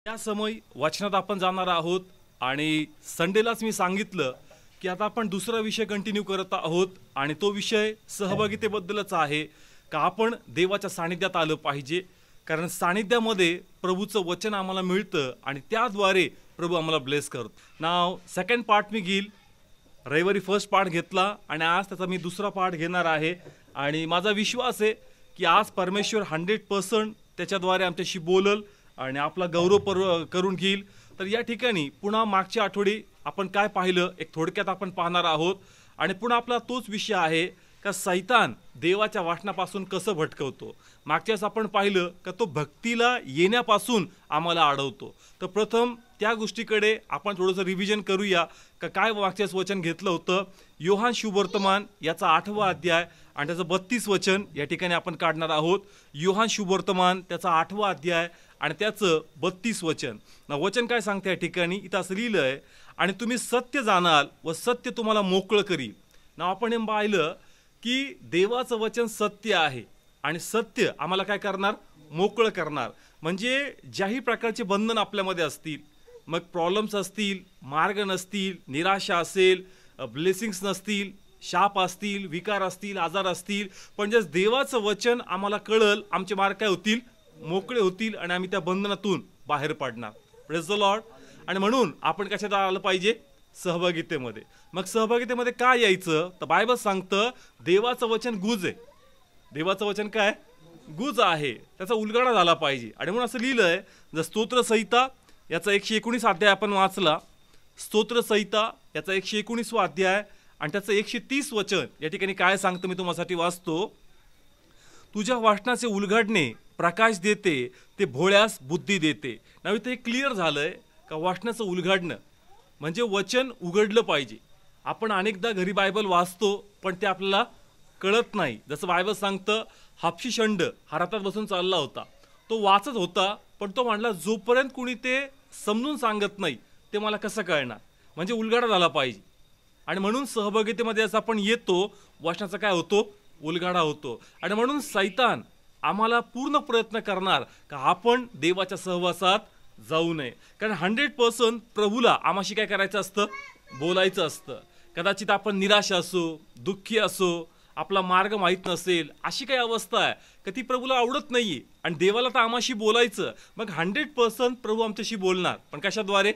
या समय वाचनात आपण जाणार आहोत आणि संडेलाच मी सांगितलं की आता आपण दुसरा विषय कंटिन्यू करत आहोत आणि तो विषय सहभागितेबद्दलच आहे का आपण देवाच्या सानिध्यात आलं पाहिजे, कारण सानिध्यामध्ये प्रभूचं वचन आम्हाला मिळतं आणि त्याद्वारे प्रभू आम्हाला ब्लेस करतो. नाव सेकंड पार्ट मी घेईल. रविवारी फर्स्ट पार्ट घेतला आणि आज त्याचा मी दुसरा पार्ट घेणार आहे आणि माझा विश्वास आहे की आज परमेश्वर 100% त्याच्याद्वारे आमच्याशी बोलल आणि आपला गौरव करून घेईल. तर या ठिकाणी पुन्हा मागच्या आठवडी आपण काय पाहिलं एक थोडक्यात आपण पाहणार आहोत आणि पुन्हा आपला तोच विषय आहे का सैतान देवाच्या वाचनापासून कसं भटकवतो. मागच्या वेळेस आपण पाहिलं का तो भक्तीला येण्यापासून आम्हाला अडवतो. तर प्रथम त्या गोष्टीकडे आपण थोडंसं रिव्हिजन करूया का काय मागच्या वेळेस वचन घेतलं होतं. योहान शुभवर्तमान याचा 8वा अध्याय आणि त्याचं 32 वचन या ठिकाणी आपण काढणार आहोत. योहान शुभवर्तमान त्याचा 8वा अध्याय आणि त्याचं 32 वचन. ना वचन काय सांगते या ठिकाणी, इथं असं लिहिलं आहे, आणि तुम्ही सत्य जाणाल व सत्य तुम्हाला मोकळं करील. ना आपण हे पाहिलं की देवाचं वचन सत्य आहे आणि सत्य आम्हाला काय करणार, मोकळं करणार. म्हणजे ज्याही प्रकारचे बंधन आपल्यामध्ये असतील, मग प्रॉब्लेम्स असतील, मार्ग नसतील, निराशा असेल, ब्लेसिंग्स नसतील, शाप असतील, विकार असतील, आजार असतील, पण जे देवाचं वचन आम्हाला कळल आमचे मार्ग काय होतील, मोकळे होतील आणि आम्ही त्या बंधनातून बाहेर पडणार. Praise the Lord. आणि म्हणून आपण कशात आलं पाहिजे, सहभागितेमध्ये. मग सहभागितेमध्ये काय यायचं तर बायबल सांगतं देवाचं वचन गुज आहे. देवाचं वचन काय, गुज आहे, त्याचा उलगडा झाला पाहिजे. आणि म्हणून असं लिहिलंय, जर स्तोत्र संहिता याचा 119 अध्याय आपण वाचला, स्तोत्र संहिता याचा 119वा अध्याय आणि त्याचं 130 वचन या ठिकाणी काय सांगतं मी तुम्हासाठी वाचतो. तुझ्या वाचनाचे उलगडणे प्रकाश देते, ते भोळ्यास बुद्धी देते. नाव इथे क्लिअर झालंय का वाचनाचं उलगडणं म्हणजे वचन उघडलं पाहिजे. आपण अनेकदा घरी बायबल वाचतो पण ते आपल्याला कळत नाही. जसं बायबल सांगतं हापशी शंड हा रथात बसून चालला होता, तो वाचत होता पण तो म्हणला जोपर्यंत कुणी ते समजून सांगत नाही ते मला कसं कळणार. म्हणजे उलगडा झाला पाहिजे. आणि म्हणून सहभागितेमध्ये असं आपण येतो वाचनाचा काय होतो, उलगडा होतो. आणि म्हणून सैतान आम्हाला पूर्ण प्रयत्न करणार का आपण देवाच्या सहवासात जाऊ नये, कारण 100% प्रभूला आम्हाशी काय करायचं असतं, बोलायचं असतं. कदाचित आपण निराश असो, दुःखी असो, आपला मार्ग माहीत नसेल, अशी काही अवस्था आहे का ती प्रभूला आवडत नाहीये आणि देवाला तर आम्हाशी बोलायचं. मग 100% प्रभू आमच्याशी बोलणार, पण कशाद्वारे,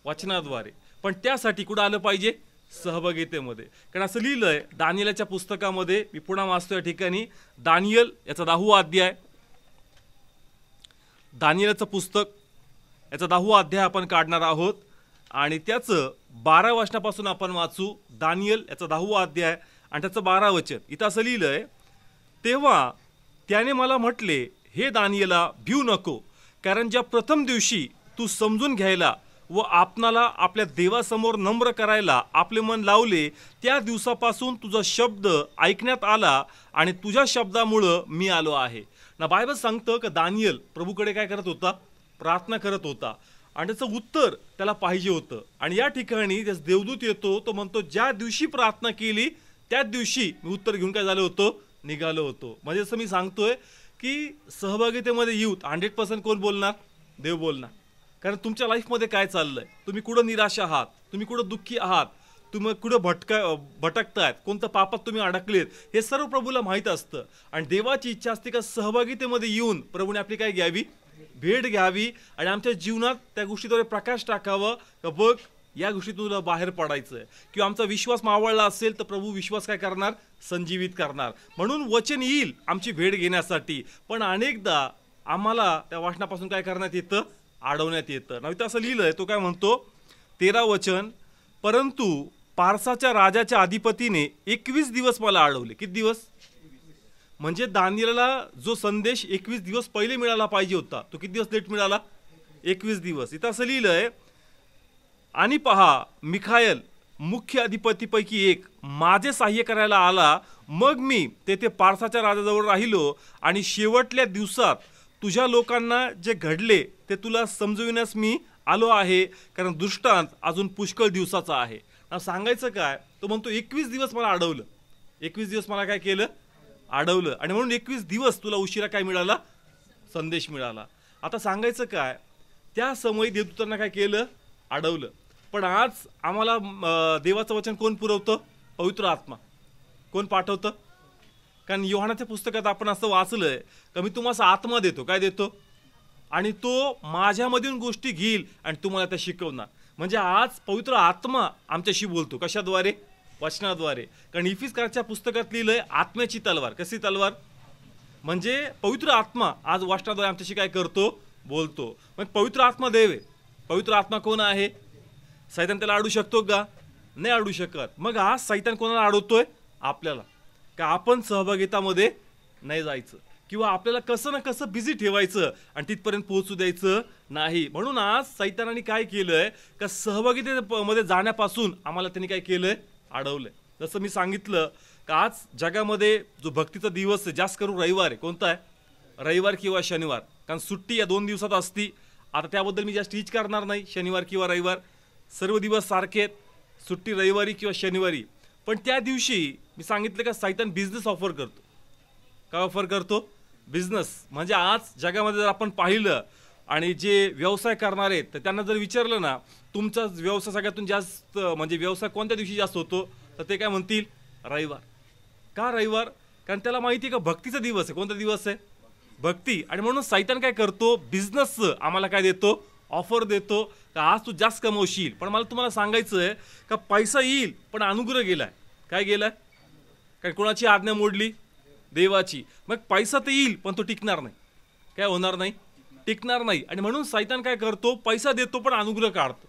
वचनाद्वारे. पण त्यासाठी कुठं आलं पाहिजे, सहभागितेमध्ये. कारण असं लिहिलंय दानियेलच्या पुस्तकामध्ये, मी पुन्हा वाचतो या ठिकाणी, दानियल याचा 10वा अध्याय, दानियेलचं पुस्तक याचा 10वा अध्याय आपण काढणार आहोत आणि त्याचं 12 वचनापासून आपण वाचू. दानियल याचा 10वा अध्याय आणि त्याचं 12 वचन. इथं असं लिहिलंय, तेव्हा त्याने मला म्हटले, हे दानियेला भिऊ नको, कारण ज्या प्रथम दिवशी तू समजून घ्यायला व आपणाला आपल्या देवासमोर नम्र करायला आपले मन लावले, त्या दिवसापासून तुझा शब्द ऐकण्यात आला आणि तुझ्या शब्दामुळं मी आलो आहे. ना बायबल सांगतं की दानियल प्रभूकडे काय करत होता, प्रार्थना करत होता आणि त्याचं उत्तर त्याला पाहिजे होतं. आणि या ठिकाणी त्याचा देवदूत येतो, तो म्हणतो ज्या दिवशी प्रार्थना केली त्याच दिवशी मी उत्तर घेऊन काय झालो होतो, निघालो होतो. म्हणजे असं मी सांगतोय की सहभागितेमध्ये येऊत 100% कोण बोलणार, देव बोलणार. कारण तुमच्या लाईफमध्ये काय चाललंय, तुम्ही कुठं निराश आहात, तुम्ही कुठं दुःखी आहात, तुम्ही कुठं भटकतायत, कोणतं पापात तुम्ही अडकलेत, हे सर्व प्रभूला माहीत असतं. आणि देवाची इच्छा असते का सहभागितेमध्ये येऊन प्रभूने आपली काय घ्यावी, भेट घ्यावी आणि आमच्या जीवनात त्या गोष्टीद्वारे प्रकाश टाकावं का बघ या गोष्टीतून तुला बाहेर पडायचं आहे. किंवा आमचा विश्वास मावळला असेल तर प्रभू विश्वास काय करणार, संजीवित करणार. म्हणून वचन येईल आमची भेट घेण्यासाठी, पण अनेकदा आम्हाला त्या वाचनापासून काय करण्यात येतं, अडवण्यात येतं. नाव इथं असं लिहिलंय, तो काय म्हणतो 13 वचन, परंतु पारसाच्या राजाच्या अधिपतीने 21 दिवस मला अडवले. किती दिवस, म्हणजे दानियेलला जो संदेश 21 दिवस पहिले मिळाला पाहिजे होता तो किती दिवस लेट मिळाला, 21 दिवस. इथं असं लिहिलंय, आणि पहा मिखायल मुख्य अधिपतीपैकी एक माझे सहाय्य करायला आला, मग मी तेथे पारसाच्या राजाजवळ राहिलो आणि शेवटल्या दिवसात तुझ्या लोकांना जे घडले ते तुला समजविण्यास मी आलो आहे, कारण दृष्टांत अजून पुष्कळ दिवसाचा आहे. सांगायचं काय, तो म्हणतो 21 दिवस मला अडवलं, 21 दिवस मला काय केलं, अडवलं. आणि म्हणून 21 दिवस तुला उशिरा काय मिळाला, संदेश मिळाला. आता सांगायचं काय, त्या समयी देवदूतांना काय केलं, अडवलं. पण आज आम्हाला देवाचं वचन कोण पुरवतं? पवित्र आत्मा. कोण पाठवतं? कारण योहानाच्या पुस्तकात आपण असं वाचलंय का मी तुम्हाला आत्मा देतो. काय देतो? आणि तो माझ्यामधून गोष्टी घेईल आणि तुम्हाला त्या शिकवणार. म्हणजे आज पवित्र आत्मा आमच्याशी बोलतो. कशाद्वारे? वचनाद्वारे. कारण इफिसकाराच्या पुस्तकात लिहिलंय आत्म्याची तलवार. कशी तलवार? म्हणजे पवित्र आत्मा आज वचनाद्वारे आमच्याशी काय करतो? बोलतो. मग पवित्र आत्मा देव आहे. पवित्र आत्मा कोण आहे? सैतान त्याला अडू शकतो का? नाही अडू शकत. मग आज सैतान कोणाला अडवतोय? आपल्याला. का आपण सहभागितामध्ये नाही जायचं किंवा आपल्याला कसं ना कसं बिझी ठेवायचं आणि तिथपर्यंत पोहोचू द्यायचं नाही. म्हणून आज सैतानाने काय केलंय का सहभागितेमध्ये जाण्यापासून आम्हाला त्यांनी काय केलंय? अडवलंय. जसं मी सांगितलं का आज जगामध्ये जो भक्तीचा दिवस आहे जास्त करून रविवार आहे. कोणता आहे? रविवार किंवा शनिवार. कारण सुट्टी या 2 दिवसात असती. आता त्याबद्दल मी जास्त टीच करणार नाही. शनिवार किंवा रविवार सर्व दिवस सारखे आहेत. सुट्टी रविवारी किंवा शनिवारी. पण त्या दिवशी मी सांगितलं का सैतान बिझनेस ऑफर करतो. काय ऑफर करतो? बिझनेस. म्हणजे आज जगामध्ये जर आपण पाहिलं आणि जे व्यवसाय करणार आहेत तर त्यांना जर विचारलं ना तुमचा व्यवसाय सगळ्यातून जास्त म्हणजे व्यवसाय कोणत्या दिवशी जास्त होतो तर ते काय म्हणतील? रविवार. का रविवार? कारण त्याला माहिती आहे का भक्तीचा दिवस आहे. कोणता दिवस आहे? भक्ती. आणि म्हणून सैतान काय करतो? बिझनेसचं आम्हाला काय देतो? ऑफर देतो का आज तू जास्त कमवशील. पण मला तुम्हाला सांगायचं आहे का पैसा येईल पण अनुग्रह गेलाय. काय गेलाय? कारण कोणाची आज्ञा मोडली? देवाची. मग पैसा तर येईल पण तो टिकणार नाही. काय होणार नाही? टिकणार नाही. आणि म्हणून सैतान काय करतो? पैसा देतो पण अनुग्रह काढतो.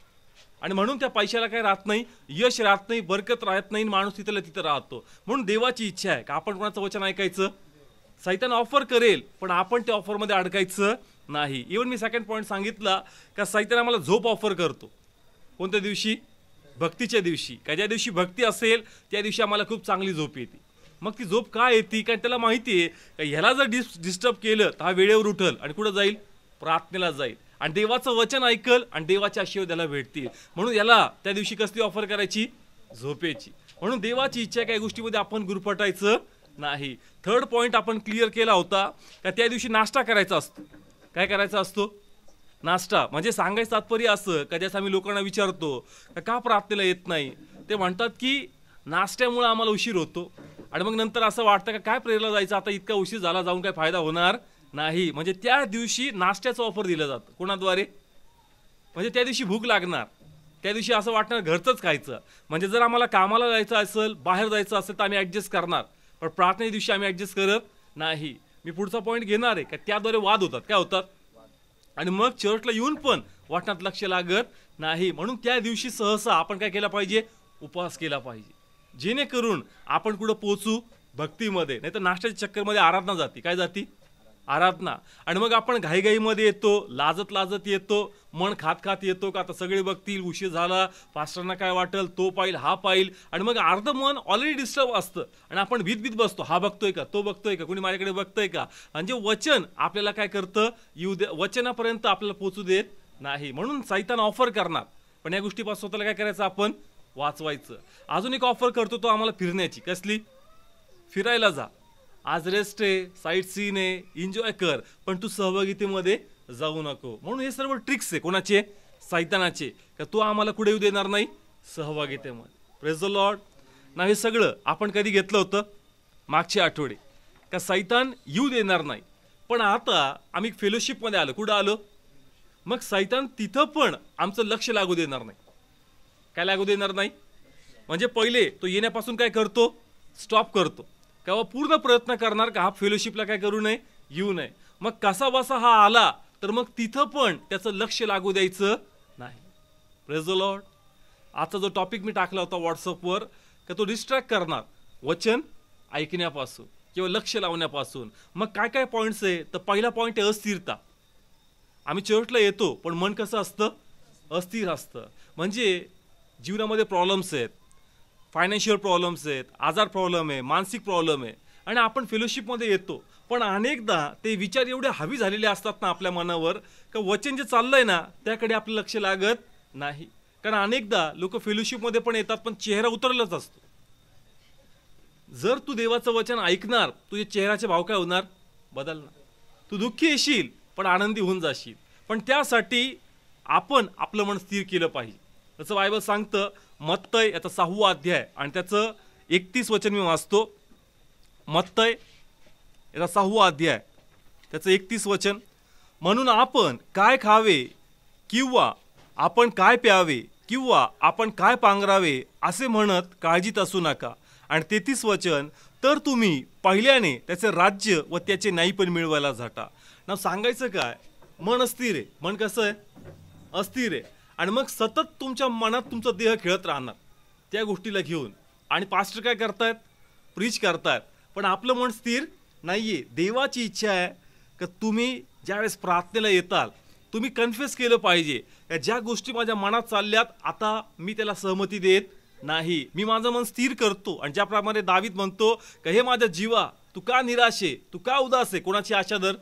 आणि म्हणून त्या पैशाला काय राहत नाही? यश राहत नाही, बरकत राहत नाही, माणूस तिथला तिथं राहतो. म्हणून देवाची इच्छा आहे का आपण कोणाचं वचन ऐकायचं? सैतान ऑफर करेल पण आपण त्या ऑफरमध्ये अडकायचं नाही. इव्हन मी सेकंड पॉईंट सांगितला का सैतान आम्हाला झोप ऑफर करतो. कोणत्या दिवशी? भक्तीच्या दिवशी. का ज्या दिवशी भक्ती असेल त्या दिवशी आम्हाला खूप चांगली झोप येते. मग ती झोप काय येते? कारण त्याला माहिती आहे का ह्याला जर डिस्टर्ब केलं तर हा वेळेवर उठल आणि कुठं जाईल? प्रार्थनेला जाईल आणि देवाचं वचन ऐकल आणि देवाच्या आशीर्वाद त्याला भेटतील. म्हणून याला त्या दिवशी कसली ऑफर करायची? झोपेची. म्हणून देवाची इच्छा काही गोष्टीमध्ये आपण गुरफटायचं नाही. थर्ड पॉईंट आपण क्लिअर केला होता का त्या दिवशी नाश्ता करायचा असतो. काय करायचा असतो? नाश्ता. म्हणजे सांगायचं तात्पर्य असं का जसं आम्ही लोकांना विचारतो का प्रार्थनेला येत नाही ते म्हणतात की नाश्त्यामुळे आम्हाला उशीर होतो. आणि मग नंतर असं वाटतं का काय प्रेरला जायचं आता इतका उशीर झाला जाऊन काय फायदा होणार नाही. म्हणजे त्या दिवशी नाश्त्याचं ऑफर दिलं जातं. कोणाद्वारे? म्हणजे त्या दिवशी भूक लागणार. त्या दिवशी असं वाटणार घरचंच खायचं. म्हणजे जर आम्हाला कामाला जायचं असेल बाहेर जायचं असेल तर आम्ही ॲडजस्ट करणार. पण प्रार्थने दिवशी आम्ही ॲडजस्ट करत नाही. मी पुढचा पॉईंट घेणार आहे का त्याद्वारे वाद होतात. काय होतात? आणि मग चर्चला येऊन पण वाटण्यात लक्ष लागत नाही. म्हणून त्या दिवशी सहसा आपण काय केला पाहिजे? उपवास केला पाहिजे. जेणेकरून आपण कुठं पोहोचू? भक्तीमध्ये. नाही तर नाश्त्याच्या चक्करमध्ये आराधना जाते. काय जाती? आराधना. आणि मग आपण घाईघाईमध्ये येतो, लाजत लाजत येतो, मन खात खात येतो का आता सगळे बघतील, उशीर झाला, पास्टरना काय वाटेल, तो पाहिल हा पाहिल. आणि मग अर्ध मन ऑलरेडी डिस्टर्ब असतं आणि आपण भीत बसतो. हा बघतोय का? तो बघतोय का? कोणी माझ्याकडे बघतोय का? म्हणजे वचन आपल्याला काय करतं? येऊ दे वचनापर्यंत आपल्याला पोहोचू देत नाही. म्हणून सैतान ऑफर करणार. पण या गोष्टीपासून स्वतःला काय करायचं? आपण वाचवायचं. अजून एक ऑफर करतो तो आम्हाला फिरण्याची. कसली? फिरायला जा. आज रेस्ट आहे, साईट सीन आहे, एन्जॉय कर, पण तू सहभागितेमध्ये जाऊ नको. म्हणून हे सर्व ट्रिक्स आहे. कोणाचे? सैतानाचे. का तो आम्हाला कुठे येऊ देणार नाही? सहभागितेमध्ये. Praise the Lord. ना हे सगळं आपण कधी घेतलं होतं? मागचे आठवडे. का सैतान येऊ देणार नाही. पण आता आम्ही फेलोशिपमध्ये आलो. कुठं आलो? मग सैतान तिथं पण आमचं लक्ष लागू देणार नाही. काय लागू देणार नाही? म्हणजे पहिले तो येण्यापासून काय करतो? स्टॉप करतो. किंवा पूर्ण प्रयत्न करणार का हा फेलोशिपला काय करू नये? येऊ नये. मग कसा बसा हा आला तर मग तिथं पण त्याचं लक्ष लागू द्यायचं नाही. Praise the Lord. आजचा जो टॉपिक मी टाकला होता व्हॉट्सअपवर का तो डिस्ट्रॅक्ट करणार वचन ऐकण्यापासून किंवा लक्ष लावण्यापासून. मग काय काय पॉईंट्स आहे? तर पहिला पॉईंट आहे अस्थिरता. आम्ही चर्चला येतो पण मन कसं असतं? अस्थिर असतं. म्हणजे जीवनामध्ये प्रॉब्लेम्स आहेत, फायनान्शियल प्रॉब्लेम्स आहेत, आजार प्रॉब्लेम आहे, मानसिक प्रॉब्लेम आहे आणि आपण फेलोशिपमध्ये येतो. पण अनेकदा ते विचार एवढे हावी झालेले असतात ना आपल्या मनावर का वचन जे चाललंय ना त्याकडे आपलं लक्ष लागत नाही. कारण अनेकदा लोक फेलोशिपमध्ये पण येतात पण चेहरा उतरलाच असतो. जर तू देवाचं वचन ऐकणार तुझे चेहऱ्याचे भाव काय होणार? बदलणार. तू दुःखी येशील पण आनंदी होऊन जाशील. पण त्यासाठी आपण आपलं मन स्थिर केलं पाहिजे. जसं बायबल सांगतं मत्तय याचा 6वा अध्याय आणि त्याचं 31 वचन मी वाचतो. मत्तय याचा 6वा अध्याय त्याचं 31 वचन. म्हणून आपण काय खावे किंवा आपण काय प्यावे किंवा आपण काय पांघरावे असे म्हणत काळजीत असू नका. आणि 33 वचन. तर तुम्ही पहिल्याने त्याचे राज्य व त्याचे न्यायपण मिळवायला झटा. ना सांगायचं काय, मन अस्थिर आहे. मन कसं आहे? अस्थिर आहे. आणि मग सतत तुमच्या मनात तुमचा देह खेळत राहणार त्या गोष्टीला घेऊन. आणि पास्टर काय करतायत? प्रीच करतायत, पण आपलं मन स्थिर नाहीये. देवाची इच्छा आहे की तुम्ही ज्यावेळेस प्रार्थनेला येताल तुम्ही कन्फेस केलं पाहिजे या ज्या गोष्टी माझ्या मनात चालल्यात आता मी त्याला सहमती देत नाही, मी माझं मन स्थिर करतो. आणि ज्याप्रमाणे दावीद म्हणतो की हे माझ्या जीवा तू का निराश आहे, तू का उदास आहे, कोणाची आशा धर,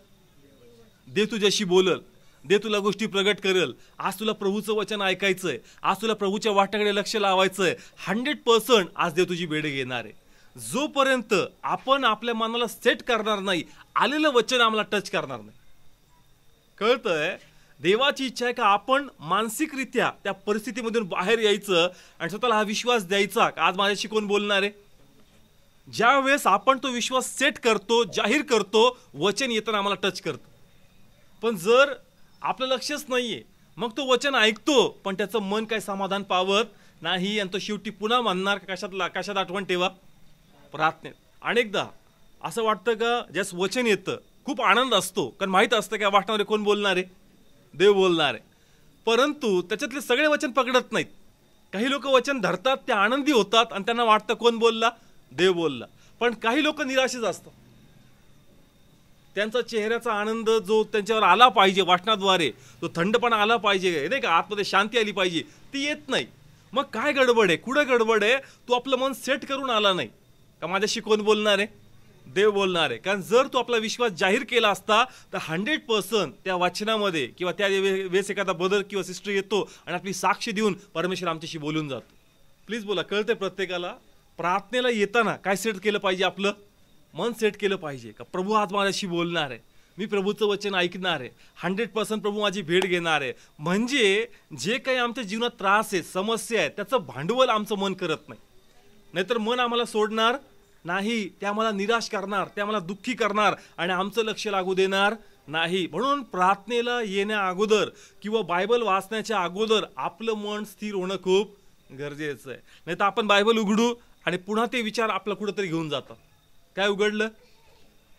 देव तुझ्याशी बोलल, देव तुला गोष्टी प्रगट करेल. आज तुला प्रभूचं वचन ऐकायचंय, आज तुला प्रभूच्या वाट्याकडे लक्ष लावायचंय. 100% आज देव तुझी भेट घेणार आहे. जोपर्यंत आपण आपल्या मनाला सेट करणार नाही, आलेलं वचन आम्हाला टच करणार नाही. कळतंय? देवाची इच्छा आहे का आपण मानसिकरित्या त्या परिस्थितीमधून बाहेर यायचं आणि स्वतःला हा विश्वास द्यायचा का आज माझ्याशी कोण बोलणार आहे. ज्या वेळेस आपण तो विश्वास सेट करतो, जाहीर करतो, वचन येताना आम्हाला टच करतं. पण जर आपलं लक्षच नाहीये मग तो वचन ऐकतो पण त्याचं मन काय समाधान पावत नाही आणि तो शेवटी पुन्हा म्हणणार कशात आठवण ठेवा, प्रार्थनेत. अनेकदा असं वाटतं का ज्यास वचन येतं खूप आनंद असतो कारण माहीत असतं का वाटणारे कोण बोलणार आहे, देव बोलणार आहे. परंतु त्याच्यातले सगळे वचन पकडत नाहीत. काही लोक वचन धरतात, ते आनंदी होतात आणि त्यांना वाटतं कोण बोलला, देव बोलला. पण काही लोक निराशेच असतात. त्यांचा चेहऱ्याचा आनंद जो त्यांच्यावर आला पाहिजे वाचनाद्वारे, तो थंडपणा आला पाहिजे नाही का, आतमध्ये शांती आली पाहिजे, ती येत नाही. मग काय गडबड आहे, कुठं गडबड आहे? तू आपलं मन सेट करून आला नाही का माझ्याशी कोण बोलणार आहे, देव बोलणार आहे. कारण जर तू आपला विश्वास जाहीर केला असता तर 100% त्या वाचनामध्ये किंवा त्या वेळेस एखादा बदल किंवा सिस्टर येतो आणि आपली साक्ष देऊन परमेश्वर आमच्याशी बोलून जातो. प्लीज बोला. कळते प्रत्येकाला? प्रार्थनेला येताना काय सेट केलं पाहिजे? आपलं मन सेट केलं पाहिजे का प्रभू आज माझ्याशी बोलणार आहे, मी प्रभूचं वचन ऐकणार आहे, 100% प्रभू माझी भेट घेणार आहे. म्हणजे जे काही आमच्या जीवनात त्रास आहे, समस्या आहे, त्याचं भांडवल आमचं मन करत नाही. नाहीतर मन आम्हाला सोडणार नाही, ते आम्हाला निराश करणार, ते आम्हाला दुःखी करणार आणि आमचं लक्ष लागू देणार नाही. म्हणून प्रार्थनेला येण्या अगोदर किंवा बायबल वाचण्याच्या अगोदर आपलं मन स्थिर होणं खूप गरजेचं आहे. नाही तर आपण बायबल उघडू आणि पुन्हा ते विचार आपलं कुठंतरी घेऊन जातात. काय उघडलं?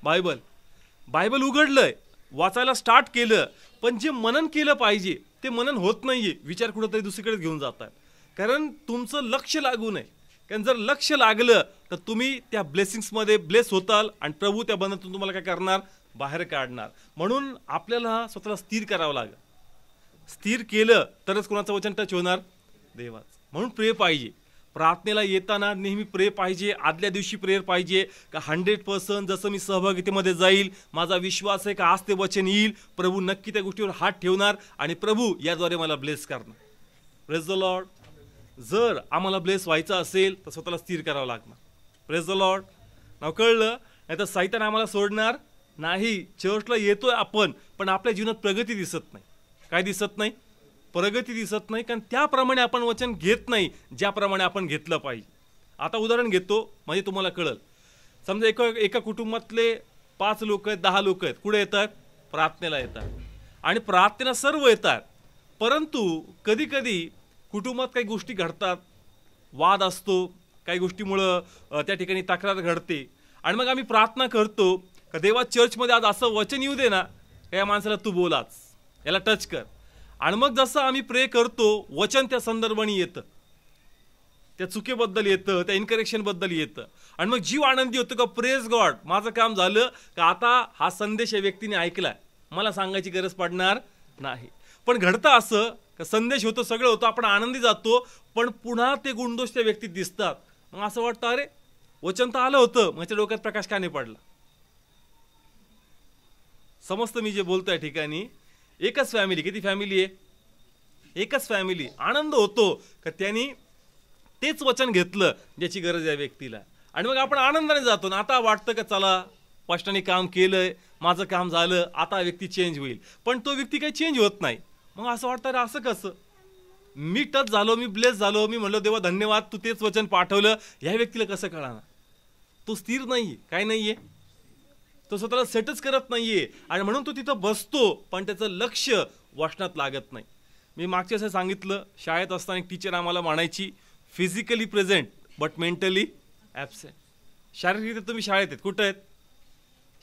बायबल उघडलंय, वाचायला स्टार्ट केलं, पण जे मनन केलं पाहिजे ते मनन होत नाहीये. विचार कुठंतरी दुसरीकडे घेऊन जातात कारण तुमचं लक्ष लागू नये. कारण जर लक्ष लागलं तर तुम्ही त्या ब्लेसिंग्समध्ये ब्लेस होताल आणि प्रभू त्या बंधनातून तुम्हाला काय करणार, बाहेर काढणार. म्हणून आपल्याला स्वतःला स्थिर करावं लागेल. स्थिर केलं तरच कोणाचं वचन टच होणार, देवाचं. म्हणून प्रेय पाहिजे. प्रार्थनेला येताना नेहमी प्रेय पाहिजे. आदल्या दिवशी प्रेयर पाहिजे का 100% जसं मी सहभागितेमध्ये जाईल, माझा विश्वास आहे का आज ते वचन येईल, प्रभू नक्की त्या गोष्टीवर हात ठेवणार आणि प्रभू याद्वारे मला ब्लेस करणार. Praise the Lord. जर आम्हाला ब्लेस व्हायचं असेल तर स्वतःला स्थिर करावं लागणार. Praise the Lord. नाव कळलं? नाही तर सैतान आम्हाला सोडणार नाही. चर्चला येतोय आपण पण आपल्या जीवनात प्रगती दिसत नाही. काय दिसत नाही? प्रगती दिसत नाही. कारण त्याप्रमाणे आपण वचन घेत नाही ज्याप्रमाणे आपण घेतलं पाहिजे. आता उदाहरण घेतो म्हणजे तुम्हाला कळलं. समजा एका कुटुंबातले 5 लोक आहेत, 10 लोक आहेत, कुठे येतात? प्रार्थनेला येतात. आणि प्रार्थनेला सर्व येतात. परंतु कधी कधी कुटुंबात काही गोष्टी घडतात, वाद असतो, काही गोष्टीमुळं त्या ठिकाणी तक्रार घडते आणि मग आम्ही प्रार्थना करतो का देवा चर्चमध्ये आज असं वचन येऊ दे ना, या माणसाला तू बोलाच, याला टच कर. आणि मग जसं आम्ही प्रे करतो वचन त्या संदर्भाने येतं, त्या चुकीबद्दल येतं, त्या इनकरेक्शनबद्दल येतं आणि मग जीव आनंदी होतो का प्रेज गॉड, माझं काम झालं का आता हा संदेश या व्यक्तीने ऐकलाय, मला सांगायची गरज पडणार नाही. पण घडतं असं का संदेश होतो, सगळं होतं, आपण आनंदी जातो, पण पुन्हा ते गुणदोष त्या व्यक्तीत दिसतात. मग असं वाटतं अरे वचन तर आलं होतं, माझ्या डोक्यात प्रकाश का नाही पडला. समजतं मी जे बोलतोय ठिकाणी. एकच फॅमिली, किती फॅमिली आहे? एकच फॅमिली. आनंद होतो का त्यांनी तेच वचन घेतलं ज्याची गरज आहे व्यक्तीला आणि मग आपण आनंदाने जातो. आता वाटतं का चला पास्टरने काम केलंय, माझं काम झालं, आता व्यक्ती चेंज होईल. पण तो व्यक्ती काही चेंज होत नाही. मग असं वाटतं रे असं कसं, मी टच झालो, मी ब्लेस झालो, मी म्हणलो देवा धन्यवाद तू तेच वचन पाठवलं, ह्या व्यक्तीला कसं कळणार? तो स्थिर नाहीये, काय नाहीये, तो स्वतःला सेटच करत नाहीये आणि म्हणून तो तिथं बसतो पण त्याचं लक्ष वचनात लागत नाही. मी मागच्या असं सांगितलं, शाळेत असताना एक टीचर आम्हाला म्हणायची physically present but mentally absent. शारीरिक तुम्ही शाळेत आहेत, कुठं आहेत?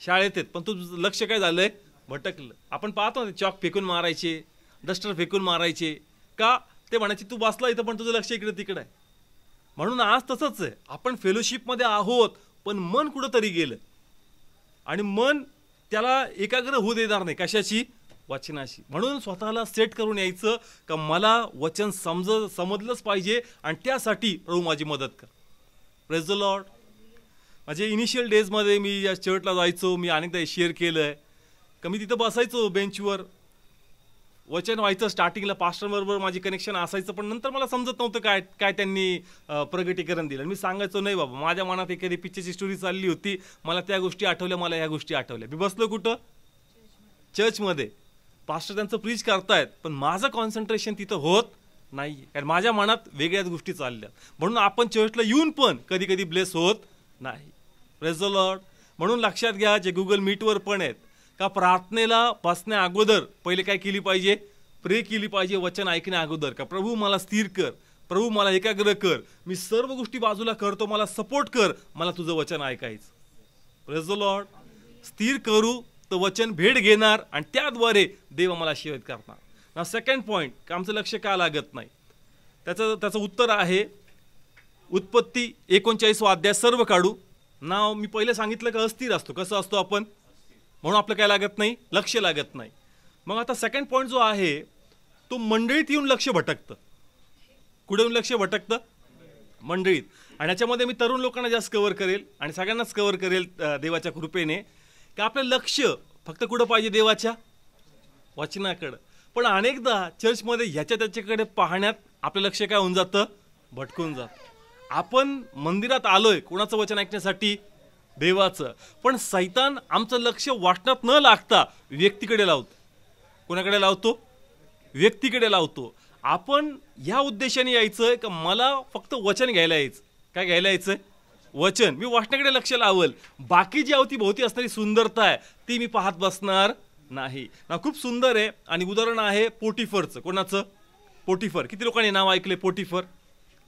शाळेत आहेत, पण तुझं लक्ष काय झालंय? भटकलं. आपण पाहतो ना, चॉक फेकून मारायचे, डस्टर फेकून मारायचे का? ते म्हणायचे तू बसला इथं पण तुझं लक्ष इकडे तिकडे आहे. म्हणून आज तसंच आहे, आपण फेलोशिपमध्ये आहोत पण मन कुठंतरी गेलं आणि मन त्याला एकाग्र होऊ देणार नाही. कशाची? वचनाशी. म्हणून स्वतःला सेट करून यायचं का मला वचन समजलंच पाहिजे आणि त्यासाठी प्रभू माझी मदत कर. Praise the Lord. माझे इनिशियल डेजमध्ये मी या चर्चला जायचो, मी अनेकदा शेअर केलं आहे का मी तिथं बसायचो बेंचवर, वचन व्हायचं. स्टार्टिंगला पास्टरबरोबर माझी कनेक्शन असायचं, पण नंतर मला समजत नव्हतं काय काय त्यांनी प्रगटीकरण दिलं. मी सांगायचो नाही बाबा, माझ्या मनात एखादी पिक्चरची स्टोरी चालली होती, मला त्या गोष्टी आठवल्या, मला ह्या गोष्टी आठवल्या. मी बसलो कुठं? चर्चमध्ये. पास्टर त्यांचं प्रीच करतायत पण माझं कॉन्सन्ट्रेशन तिथं होत नाही, कारण माझ्या मनात वेगळ्याच गोष्टी चालल्या. म्हणून आपण चर्चला येऊन पण कधी कधी ब्लेस होत नाही. Praise the Lord. म्हणून लक्षात घ्या, जे गुगल मीटवर पण आहेत का, प्रार्थनेला बसण्या अगोदर पहिले काय केली पाहिजे? प्रे केली पाहिजे वचन ऐकण्या अगोदर. का प्रभू मला स्थिर कर, प्रभू मला एकाग्र कर, मी सर्व गोष्टी बाजूला करतो, मला सपोर्ट कर, मला तुझं वचन ऐकायचं. Praise the Lord. स्थिर करू तर वचन भेट घेणार आणि त्याद्वारे देव मला आशीर्वाद करणार. ना सेकंड पॉईंट, का आमचं लक्ष का लागत नाही, त्याचं उत्तर आहे उत्पत्ती 39 अध्याय सर्व काढू. नाव मी पहिले सांगितलं का अस्थिर असतो. कसं असतो आपण? म्हणून आपलं काय लागत नाही? लक्ष लागत नाही. मग आता सेकंड पॉईंट जो आहे तो मंडळीत येऊन लक्ष भटकतं. कुठे येऊन लक्ष भटकतं? मंडळीत. आणि याच्यामध्ये मी तरुण लोकांना जास्त कव्हर करेल आणि सगळ्यांनाच कव्हर करेल देवाच्या कृपेने, की आपलं लक्ष फक्त कुठं पाहिजे? देवाच्या वचनाकडं. पण अनेकदा चर्चमध्ये ह्याच्या त्याच्याकडे पाहण्यात आपलं लक्ष काय होऊन जातं? भटकून जातं. आपण मंदिरात आलोय कोणाचं वचन ऐकण्यासाठी? देवाचं. पण सैतान आमचं लक्ष वाचनात न लागता व्यक्तीकडे लावतो. कोणाकडे लावतो? व्यक्तीकडे लावतो. आपण ह्या उद्देशाने यायचंय का मला फक्त वचन घ्यायला यायचं. काय घ्यायला यायचंय? वचन. मी वाचनाकडे लक्ष लावल, बाकी जी अवतीभोवती असणारी सुंदरता आहे ती मी पाहत बसणार नाही. ना खूप सुंदर आहे आणि उदाहरण आहे पोटिफरचं. कोणाचं? पोटिफर. किती लोकांनी नाव ऐकलंय पोटिफर?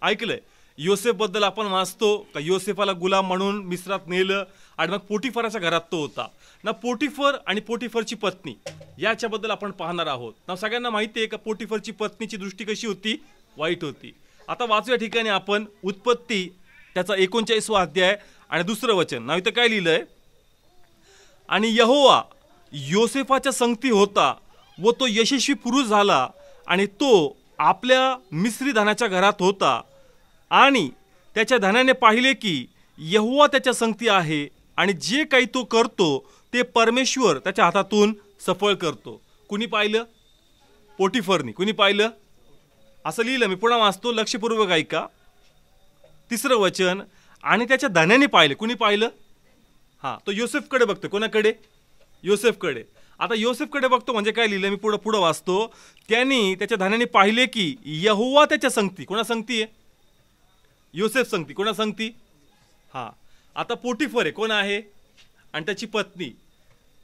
ऐकलंय. योसेफ बद्दल आपण वाचतो का योसेफाला गुलाम म्हणून मिस्रात नेलं आणि मग पोटिफराच्या घरात तो होता ना. पोटिफर आणि पोटिफरची पत्नी याच्याबद्दल आपण पाहणार आहोत ना. सगळ्यांना माहिती आहे का पोटिफरची पत्नीची दृष्टी कशी होती? वाईट होती. आता वाचूया ठिकाणी आपण उत्पत्ती त्याचा 39 अध्याय आणि 2 वचन. नाव इथं काय लिहिलंय? आणि यहोवा योसेफाच्या संगती होता व तो यशस्वी पुरुष झाला आणि तो आपल्या मिस्री धनाच्या घरात होता आणि त्याच्या धनाने पाहिले की यहोवा त्याच्या संगती आहे आणि जे काही तो करतो ते परमेश्वर त्याच्या हातातून सफळ करतो. कुणी पाहिलं? पोटिफरनी. कुणी पाहिलं? असं लिहिलं. मी पुन्हा वाचतो, लक्षपूर्वक ऐका. 3 वचन. आणि त्याच्या धनाने पाहिले. कुणी पाहिलं? हां, तो योसेफकडे बघतो. कोणाकडे? योसेफकडे. आता योसेफकडे बघतो म्हणजे काय लिहिलं? मी पुढं वाचतो. त्यांनी त्याच्या धनाने पाहिले की यहोवा त्याच्या संगती. कोणा संगती आहे? योसेफ संगती. कोणा संगती? हां. आता पोटिफर आहे. कोण आहे? आणि त्याची पत्नी.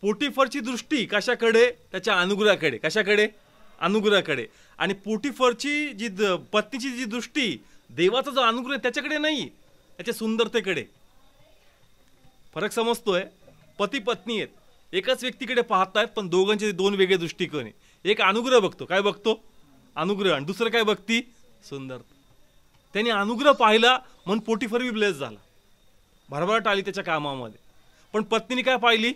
पोटिफरची दृष्टी कशाकडे? त्याच्या अनुग्रहाकडे. कशाकडे? अनुग्रहाकडे. आणि पोटिफरची जी पत्नीची जी दृष्टी, देवाचा जो अनुग्रह त्याच्याकडे नाही, त्याच्या सुंदरतेकडे. फरक समजतोय? पती पत्नी आहेत, एकाच व्यक्तीकडे पाहतायत पण दोघांचे 2 वेगळे दृष्टिकोन आहे. एक अनुग्रह बघतो. काय बघतो? अनुग्रह. आणि दुसरं काय बघती? सुंदरता. त्यांनी अनुग्रह पाहिला म्हणून पोटिफर बी ब्लेस झाला, भरभराट आली त्याच्या कामामध्ये. पण पत्नीने काय पाहिली?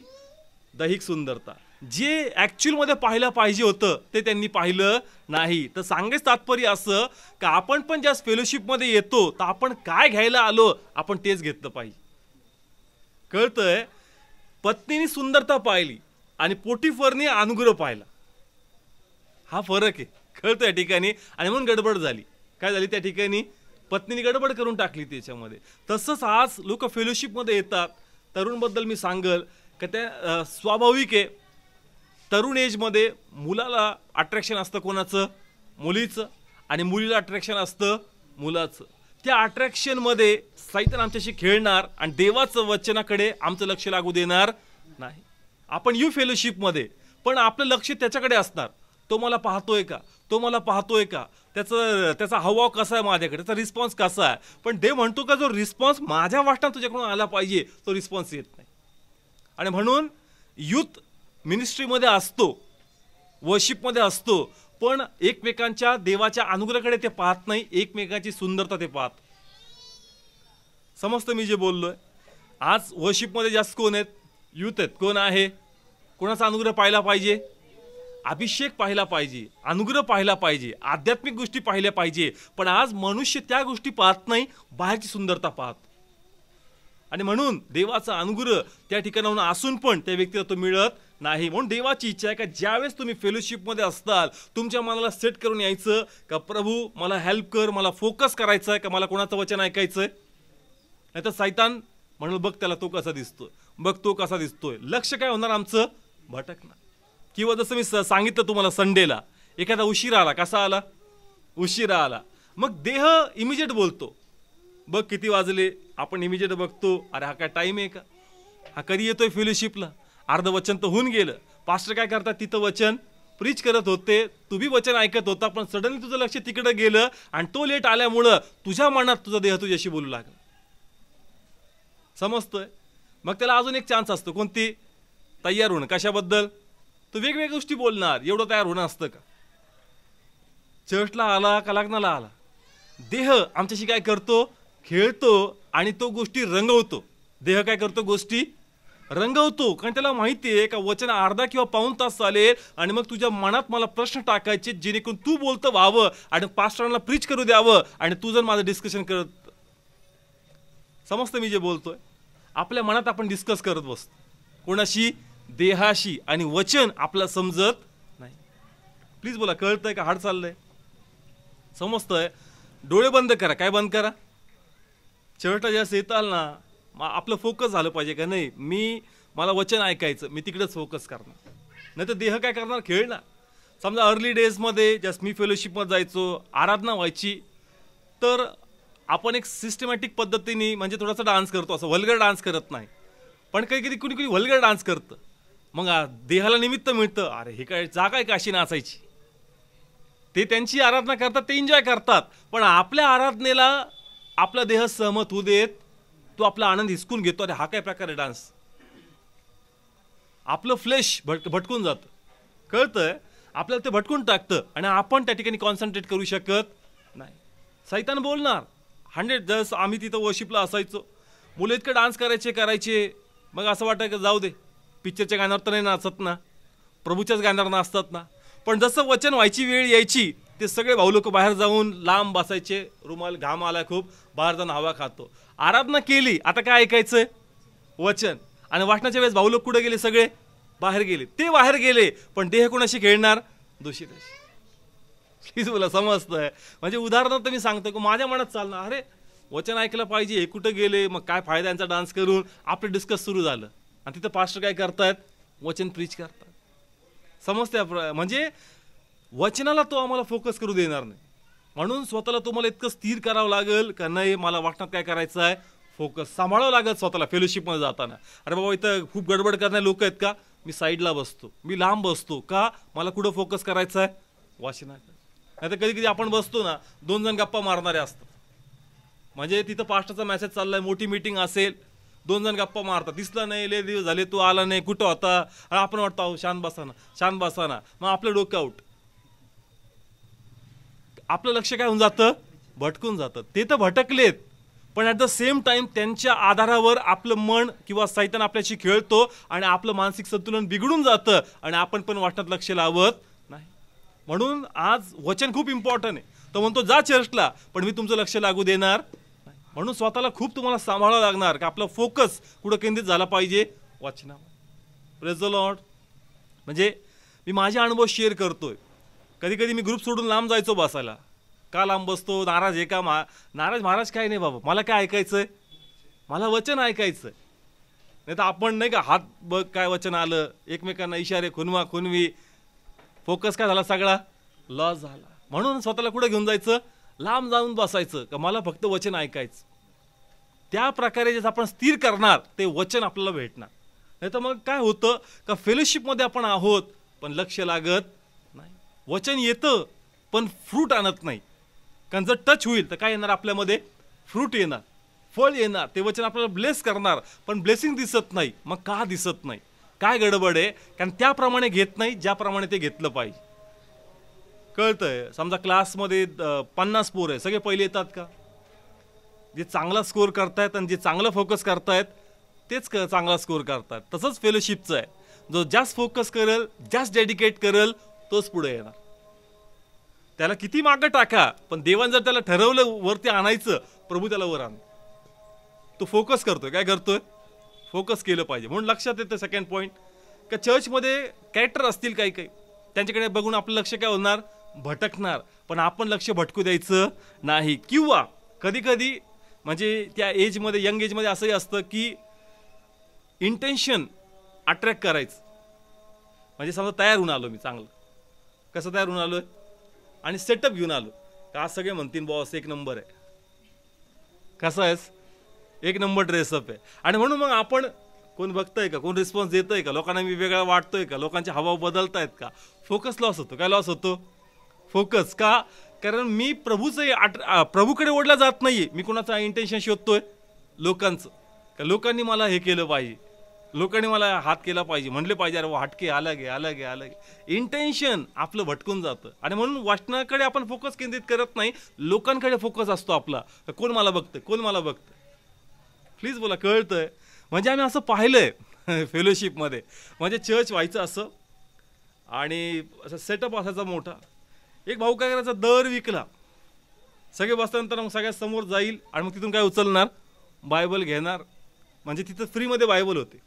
दैहिक सुंदरता. जे ॲक्च्युअलमध्ये पाहायला पाहिजे होतं ते त्यांनी पाहिलं नाही. तर सांगायचं तात्पर्य असं का आपण पण ज्या फेलोशिपमध्ये येतो तर आपण काय घ्यायला आलो आपण तेच घेतलं पाहिजे. कळतंय? पत्नीने सुंदरता पाहिली आणि पोटिफरने अनुग्रह पाहिला. हा फरक आहे. कळतं या ठिकाणी? आणि म्हणून गडबड झाली. काय झाली त्या ठिकाणी? पत्नीने गडबड करून टाकली त्याच्यामध्ये. तसंच आज लोक फेलोशिपमध्ये येतात. तरुणबद्दल मी सांगल का त्या स्वाभाविक आहे तरुण एजमध्ये मुलाला अट्रॅक्शन असतं कोणाचं? मुलीचं. आणि मुलीला अट्रॅक्शन असतं मुलाचं. त्या अट्रॅक्शनमध्ये सैतान आमच्याशी खेळणार आणि देवाचं वचनाकडे आमचं लक्ष लागू देणार नाही. आपण यू फेलोशिपमध्ये पण आपलं लक्ष त्याच्याकडे असणार. तो मला पाहतोय का? तो मला पाहतोय का? त्याचा हावभाव कसा आहे माझ्याकडे? त्याचा रिस्पॉन्स कसा आहे? पण देव म्हणतो का जो रिस्पॉन्स माझ्या वाटण्यात तुझ्याकडून आला पाहिजे तो रिस्पॉन्स येत नाही. आणि म्हणून यूथ मिनिस्ट्रीमध्ये असतो, वर्शिपमध्ये असतो, पण एकमेकांच्या देवाच्या अनुग्रहाकडे ते पाहत नाही, एकमेकांची सुंदरता ते पाहत. समजतं मी जे बोललोय? आज वर्शिपमध्ये जास्त कोण आहेत? यूथ आहेत. कोण आहे? कोणाचा अनुग्रह पाहिला पाहिजे? अभिषेक पाहिला पाहिजे, अनुग्रह पाहिला पाहिजे, आध्यात्मिक गोष्टी पाहिल्या पाहिजे. पण आज मनुष्य त्या गोष्टी पाहत नाही, बाहेरची सुंदरता पाहत. आणि म्हणून देवाचा अनुग्रह त्या ठिकाणाहून असून पण त्या व्यक्तीला तो मिळत नाही. म्हणून देवाची इच्छा आहे का ज्यावेळेस तुम्ही फेलोशिपमध्ये असताल तुमच्या मनाला सेट करून यायचं का प्रभू मला हेल्प कर, मला फोकस करायचं आहे का मला कोणाचं वचन ऐकायचंय? नाही तर सैतान म्हणून बघ त्याला तो कसा दिसतोय, बघ तो कसा दिसतोय. लक्ष काय होणार आमचं? भटकणार. किंवा जसं मी सांगितलं तुम्हाला संडेला एखादा उशिरा आला. कसा आला? उशिरा आला. मग देह इमिजिएट बोलतो, बघ किती वाजले. आपण इमिजिएट बघतो, अरे हा काय टाइम आहे का? हा कधी येतोय फेलोशिपला? अर्ध वचन तर होऊन गेलं. पास्टर काय करतात? तिथं वचन प्रीच करत होते, तू बी वचन ऐकत होता, पण सडनली तुझं लक्ष तिकडे गेलं आणि तो लेट आल्यामुळं तुझ्या मनात तुझा देह तुझ्याशी बोलू लागला. समजतोय? मग त्याला अजून एक चान्स असतो. कोणती? तयार होणं. कशाबद्दल? तो वेगवेगळ्या गोष्टी बोलणार. एवढं तयार होणं असतं का? चर्चला आला का लग्नाला आला, देह आमच्याशी काय करतो? खेळतो आणि तो गोष्टी रंगवतो. देह काय करतो? गोष्टी रंगवतो. कारण त्याला माहिती आहे का वचन अर्धा किंवा पाऊण तास चालेल आणि मग तुझ्या मनात मला प्रश्न टाकायचे जेणेकरून तू बोलतं व्हावं आणि पास्टरांना प्रीच करू द्यावं आणि तू जर माझं डिस्कशन करत. समजतं मी जे बोलतोय? आपल्या मनात आपण डिस्कस करत बसतो कोणाशी? देहाशी. आणि वचन आपल्याला समजत नाही. प्लीज बोला, कळतंय का? हाड चाललंय? समजतंय? डोळे बंद करा. काय बंद करा? चर्चला जास्त येताल ना, आपलं फोकस झालं पाहिजे का नाही? मला वचन ऐकायचं, मी तिकडेच फोकस करणार. नाही तर देह काय करणार? खेळणार. समजा अर्ली डेजमध्ये जस्ट मी फेलोशिपमध्ये जायचो, आराधना व्हायची, तर आपण एक सिस्टमॅटिक पद्धतीने म्हणजे थोडासा डान्स करतो, असं वल्गर डान्स करत नाही. पण काही कधी कुणी वल्गर डान्स करतं, मग देहाला निमित्त मिळतं. अरे हे काय जागा आहे का अशी नाचायची? ते त्यांची आराधना करतात, ते एन्जॉय करतात. पण आपल्या आराधनेला आपला देह सहमत होऊ देत, तो आपला आनंद हिसकून घेतो. अरे हा काय प्रकार आहे डान्स? आपलं फ्लेश भटकून जातं. कळतंय? आपल्याला ते भटकून टाकतं आणि आपण त्या ठिकाणी कॉन्सन्ट्रेट करू शकत नाही. सैतान बोलणार 100. जसं आम्ही तिथं वर्शिपला असायचो, मुलं इतकं डान्स करायचे, मग असं वाटायचं जाऊ दे, पिक्चरच्या गाण्यावर तर नाही नाचत ना, प्रभूच्याच गाण्यावर नाचतात ना. पण जसं वचन व्हायची वेळ यायची, ते सगळे भाऊ लोक बाहेर जाऊन लांब बसायचे. रुमाल, घाम आला खूप, बाहेर जाऊन हवा खातो. आराधना केली, आता काय ऐकायचंय? वचन. आणि वाटण्याच्या वेळेस भाऊ लोक कुठे गेले? सगळे बाहेर गेले. ते बाहेर गेले, पण देह कोणाशी खेळणार? दूषिताशी. प्लीज बोला, समजतंय? म्हणजे उदाहरणार्थ मी सांगतो की माझ्या मनात चालणार, अरे वचन ऐकलं पाहिजे, हे कुठं गेले, मग काय फायदा यांचा डान्स करून? आपलं डिस्कस सुरू झालं आणि तिथं पास्टर काय करतायत? वचन प्रीच करतात. समजतंय? म्हणजे वचनाला तो आम्हाला फोकस करू देणार नाही. म्हणून स्वतःला तुम्हाला इतकं स्थिर करावं लागेल का नाही? मला वाटण्यात काय करायचं आहे? फोकस सांभाळावं लागेल स्वतःला फेलोशिपमध्ये जाताना. अरे बाबा इथं खूप गडबड करणारे लोक आहेत का? मी साईडला बसतो, मी लांब बसतो. का? मला कुठं फोकस करायचं आहे? वाचनाकडे. नाही तर कधी कधी आपण बसतो ना, 2 जण गप्पा मारणारे असतात. म्हणजे तिथं पास्टरचा मेसेज चाललाय, मोठी मीटिंग असेल, 2 जण गप्पा मारतात. दिसला नाही, लय दिवस झाले तू आला नाही, कुठं होता? आणि आपण वाटतो अहो शांत बसाना. मग आपलं डोकं आउट. आपलं लक्ष काय होऊन जातं? भटकून जातं. ते तर भटकलेत, पण ॲट द सेम टाइम त्यांच्या आधारावर आपलं मन किंवा सैतान आपल्याशी खेळतो आणि आपलं मानसिक संतुलन बिघडून जातं आणि आपण पण वाटण्यात लक्ष लावत नाही. म्हणून आज वचन खूप इम्पॉर्टंट आहे. तो म्हणतो जा चर्चला, पण मी तुमचं लक्ष लागू देणार नाही. म्हणून स्वतःला खूप तुम्हाला सांभाळावं लागणार का आपला फोकस कुठं केंद्रित झाला पाहिजे? वचनावर. Praise the Lord. म्हणजे मी माझे अनुभव शेअर करतोय. कधी कधी मी ग्रुप सोडून लांब जायचो बसायला. का लांब बसतो? नाराज आहे का? नाराज महाराज काय नाही बाबा, मला काय ऐकायचंय? मला वचन ऐकायचंय. नाही तर आपण नाही का हात बघ काय वचन आलं, एकमेकांना इशारे, खुनवा खुनवी, फोकस काय झाला, सगळा लॉस झाला. म्हणून स्वतःला कुठे घेऊन जायचं, लांब जाऊन बसायचं का मला फक्त वचन ऐकायचं. त्या प्रकारे जे आपण स्थिर करणार ते वचन आपल्याला भेटणार. नाही तर मग काय होतं का फेलोशिपमध्ये आपण आहोत पण लक्ष लागत नाही, वचन येतं पण फ्रूट आणत नाही. कारण जर टच होईल तर काय येणार आपल्यामध्ये, फ्रूट येणार, फळ येणार, ते वचन आपल्याला ब्लेस करणार, पण ब्लेसिंग दिसत नाही. मग का दिसत नाही, काय गडबड आहे, कारण त्याप्रमाणे घेत नाही ज्याप्रमाणे ते घेतलं पाहिजे. कळतंय? समजा क्लासमध्ये 50 पोरं आहे, सगळे पहिले येतात का? जे चांगला स्कोर करतायत आणि जे चांगलं फोकस करतायत तेच चांगला स्कोर करतात. तसंच फेलोशिपचं आहे, जो जास्त फोकस करेल, जास्त डेडिकेट करेल तोच पुढे येणार. त्याला किती मागं टाका, पण देवान जर त्याला ठरवलं वरती आणायचं, प्रभू त्याला वर आण. तो फोकस करतोय, काय करतोय, फोकस केलं पाहिजे. म्हणून लक्षात येतं सेकंड पॉईंट का चर्चमध्ये कॅरेक्टर असतील काही काही, त्यांच्याकडे बघून आपलं लक्ष काय होणार, भटकणार. पण आपण लक्ष भटकू द्यायचं नाही. किंवा कधी कधी म्हणजे त्या एजमध्ये, यंग एजमध्ये असंही असतं की इंटेन्शन अट्रॅक्ट करायचं. म्हणजे समजा तयार होऊन आलो मी, चांगलं कसं तयार होऊन आलोय आणि सेटअप घेऊन आलो का आज सगळे म्हणतील बॉस एक नंबर आहे, कसं आहेस, एक नंबर ड्रेसअप आहे. आणि म्हणून मग आपण, कोण बघतंय का, कोण रिस्पॉन्स देतोय का, लोकांना मी वेगळा वाटतोय का, लोकांचे हावभाव बदलतायत का, फोकस लॉस होतो. काय लॉस होतो, फोकस. का? कारण मी प्रभूकडे ओढला जात नाहीये, मी कोणाचं इंटेन्शन शोधतोय, लोकांचं. का लोकांनी मला हे केलं पाहिजे, लोकांनी मला हात केला पाहिजे, म्हणले पाहिजे अरे हटके अलग आहे. इंटेन्शन आपलं भटकून जातं. आणि म्हणून वाचनाकडे आपण फोकस केंद्रित करत नाही, लोकांकडे फोकस असतो आपला. कोण मला बघतंय, कोण मला बघतंय. प्लीज बोला, कळतंय? म्हणजे आम्ही असं पाहिलंय फेलोशिपमध्ये, म्हणजे चर्च व्हायचं असं आणि असं सेटअप असायचा मोठा. एक भाऊ काय करायचा, दर विकला सगळे बसल्यानंतर मग सगळ्यात समोर जाईल आणि मग तिथून काय उचलणार, बायबल घेणार. म्हणजे तिथं फ्रीमध्ये बायबल होते.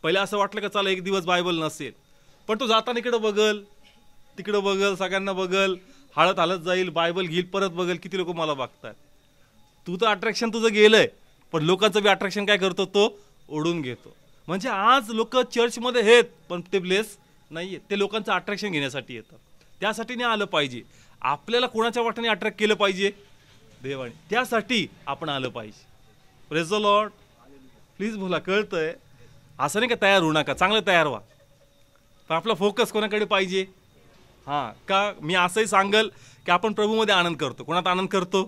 पहिला असं वाटलं का चला एक दिवस बायबल नसेल, पण तो जाताना इकडं बघल, तिकडं बघल, सगळ्यांना बघल, हालत जाईल, बायबल घेईल, परत बघल किती लोक मला बघतात. तू तर अट्रॅक्शन तुझं गेलंय, पण लोकांचं बी अट्रॅक्शन काय करतो, तो ओढून घेतो. म्हणजे आज लोक चर्चमध्ये आहेत पण ते ब्लेस नाहीये, ते लोकांचं अट्रॅक्शन घेण्यासाठी येतात. त्यासाठी नाही आलं पाहिजे. आपल्याला कोणाच्या वाटाने अट्रॅक्ट केलं पाहिजे, देवाने, त्यासाठी आपण आलं पाहिजे. Praise the Lord. प्लीज बोला, कळतंय? असं नाही का तयार होऊ नका, चांगलं तयार व्हा, पण आपला फोकस कोणाकडे पाहिजे. हां, का मी असंही सांगल की आपण प्रभूमध्ये आनंद करतो. कोणात आनंद करतो,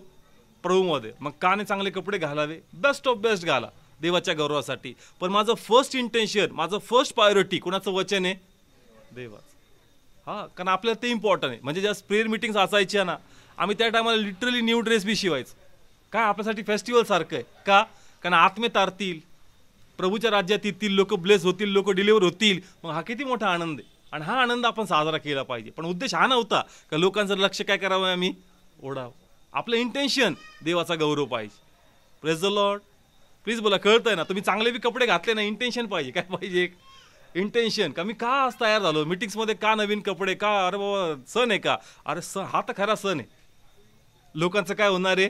प्रभूमध्ये. मग का नाही चांगले कपडे घालावे, बेस्ट ऑफ बेस्ट घाला देवाच्या गौरवासाठी. पण माझं फर्स्ट इंटेन्शन, माझं फर्स्ट प्रायोरिटी कोणाचं वचन आहे, देवाचं. हां, कारण आपल्याला ते इम्पॉर्टंट आहे. म्हणजे ज्या प्रेयर मिटिंग्स असायच्या ना, आम्ही त्या टायमाला लिटरली न्यू ड्रेस बी शिवायचं. काय आपल्यासाठी फेस्टिवल सारखं आहे. का? कारण आत्मे तारतील, प्रभूच्या राज्यात येतील, लोक ब्लेस होतील, लोक डिलिव्हर होतील. मग हा किती मोठा आनंद आहे. आणि हा आनंद आपण साजरा केला पाहिजे. पण उद्देश हा नव्हता का लोकांचं लक्ष काय करावं, आम्ही ओढावं. आपलं इंटेन्शन देवाचा गौरव पाहिजे. Praise the Lord. प्लीज बोला, कळतंय ना? तुम्ही चांगले बी कपडे घातले ना, इंटेन्शन पाहिजे. काय पाहिजे, इंटेन्शन. का मी का आज तयार झालो मीटिंग्समध्ये, का नवीन कपडे, का अरे बाबा सण आहे का, अरे सण, हा तर खरा सण आहे. लोकांचं काय होणार आहे,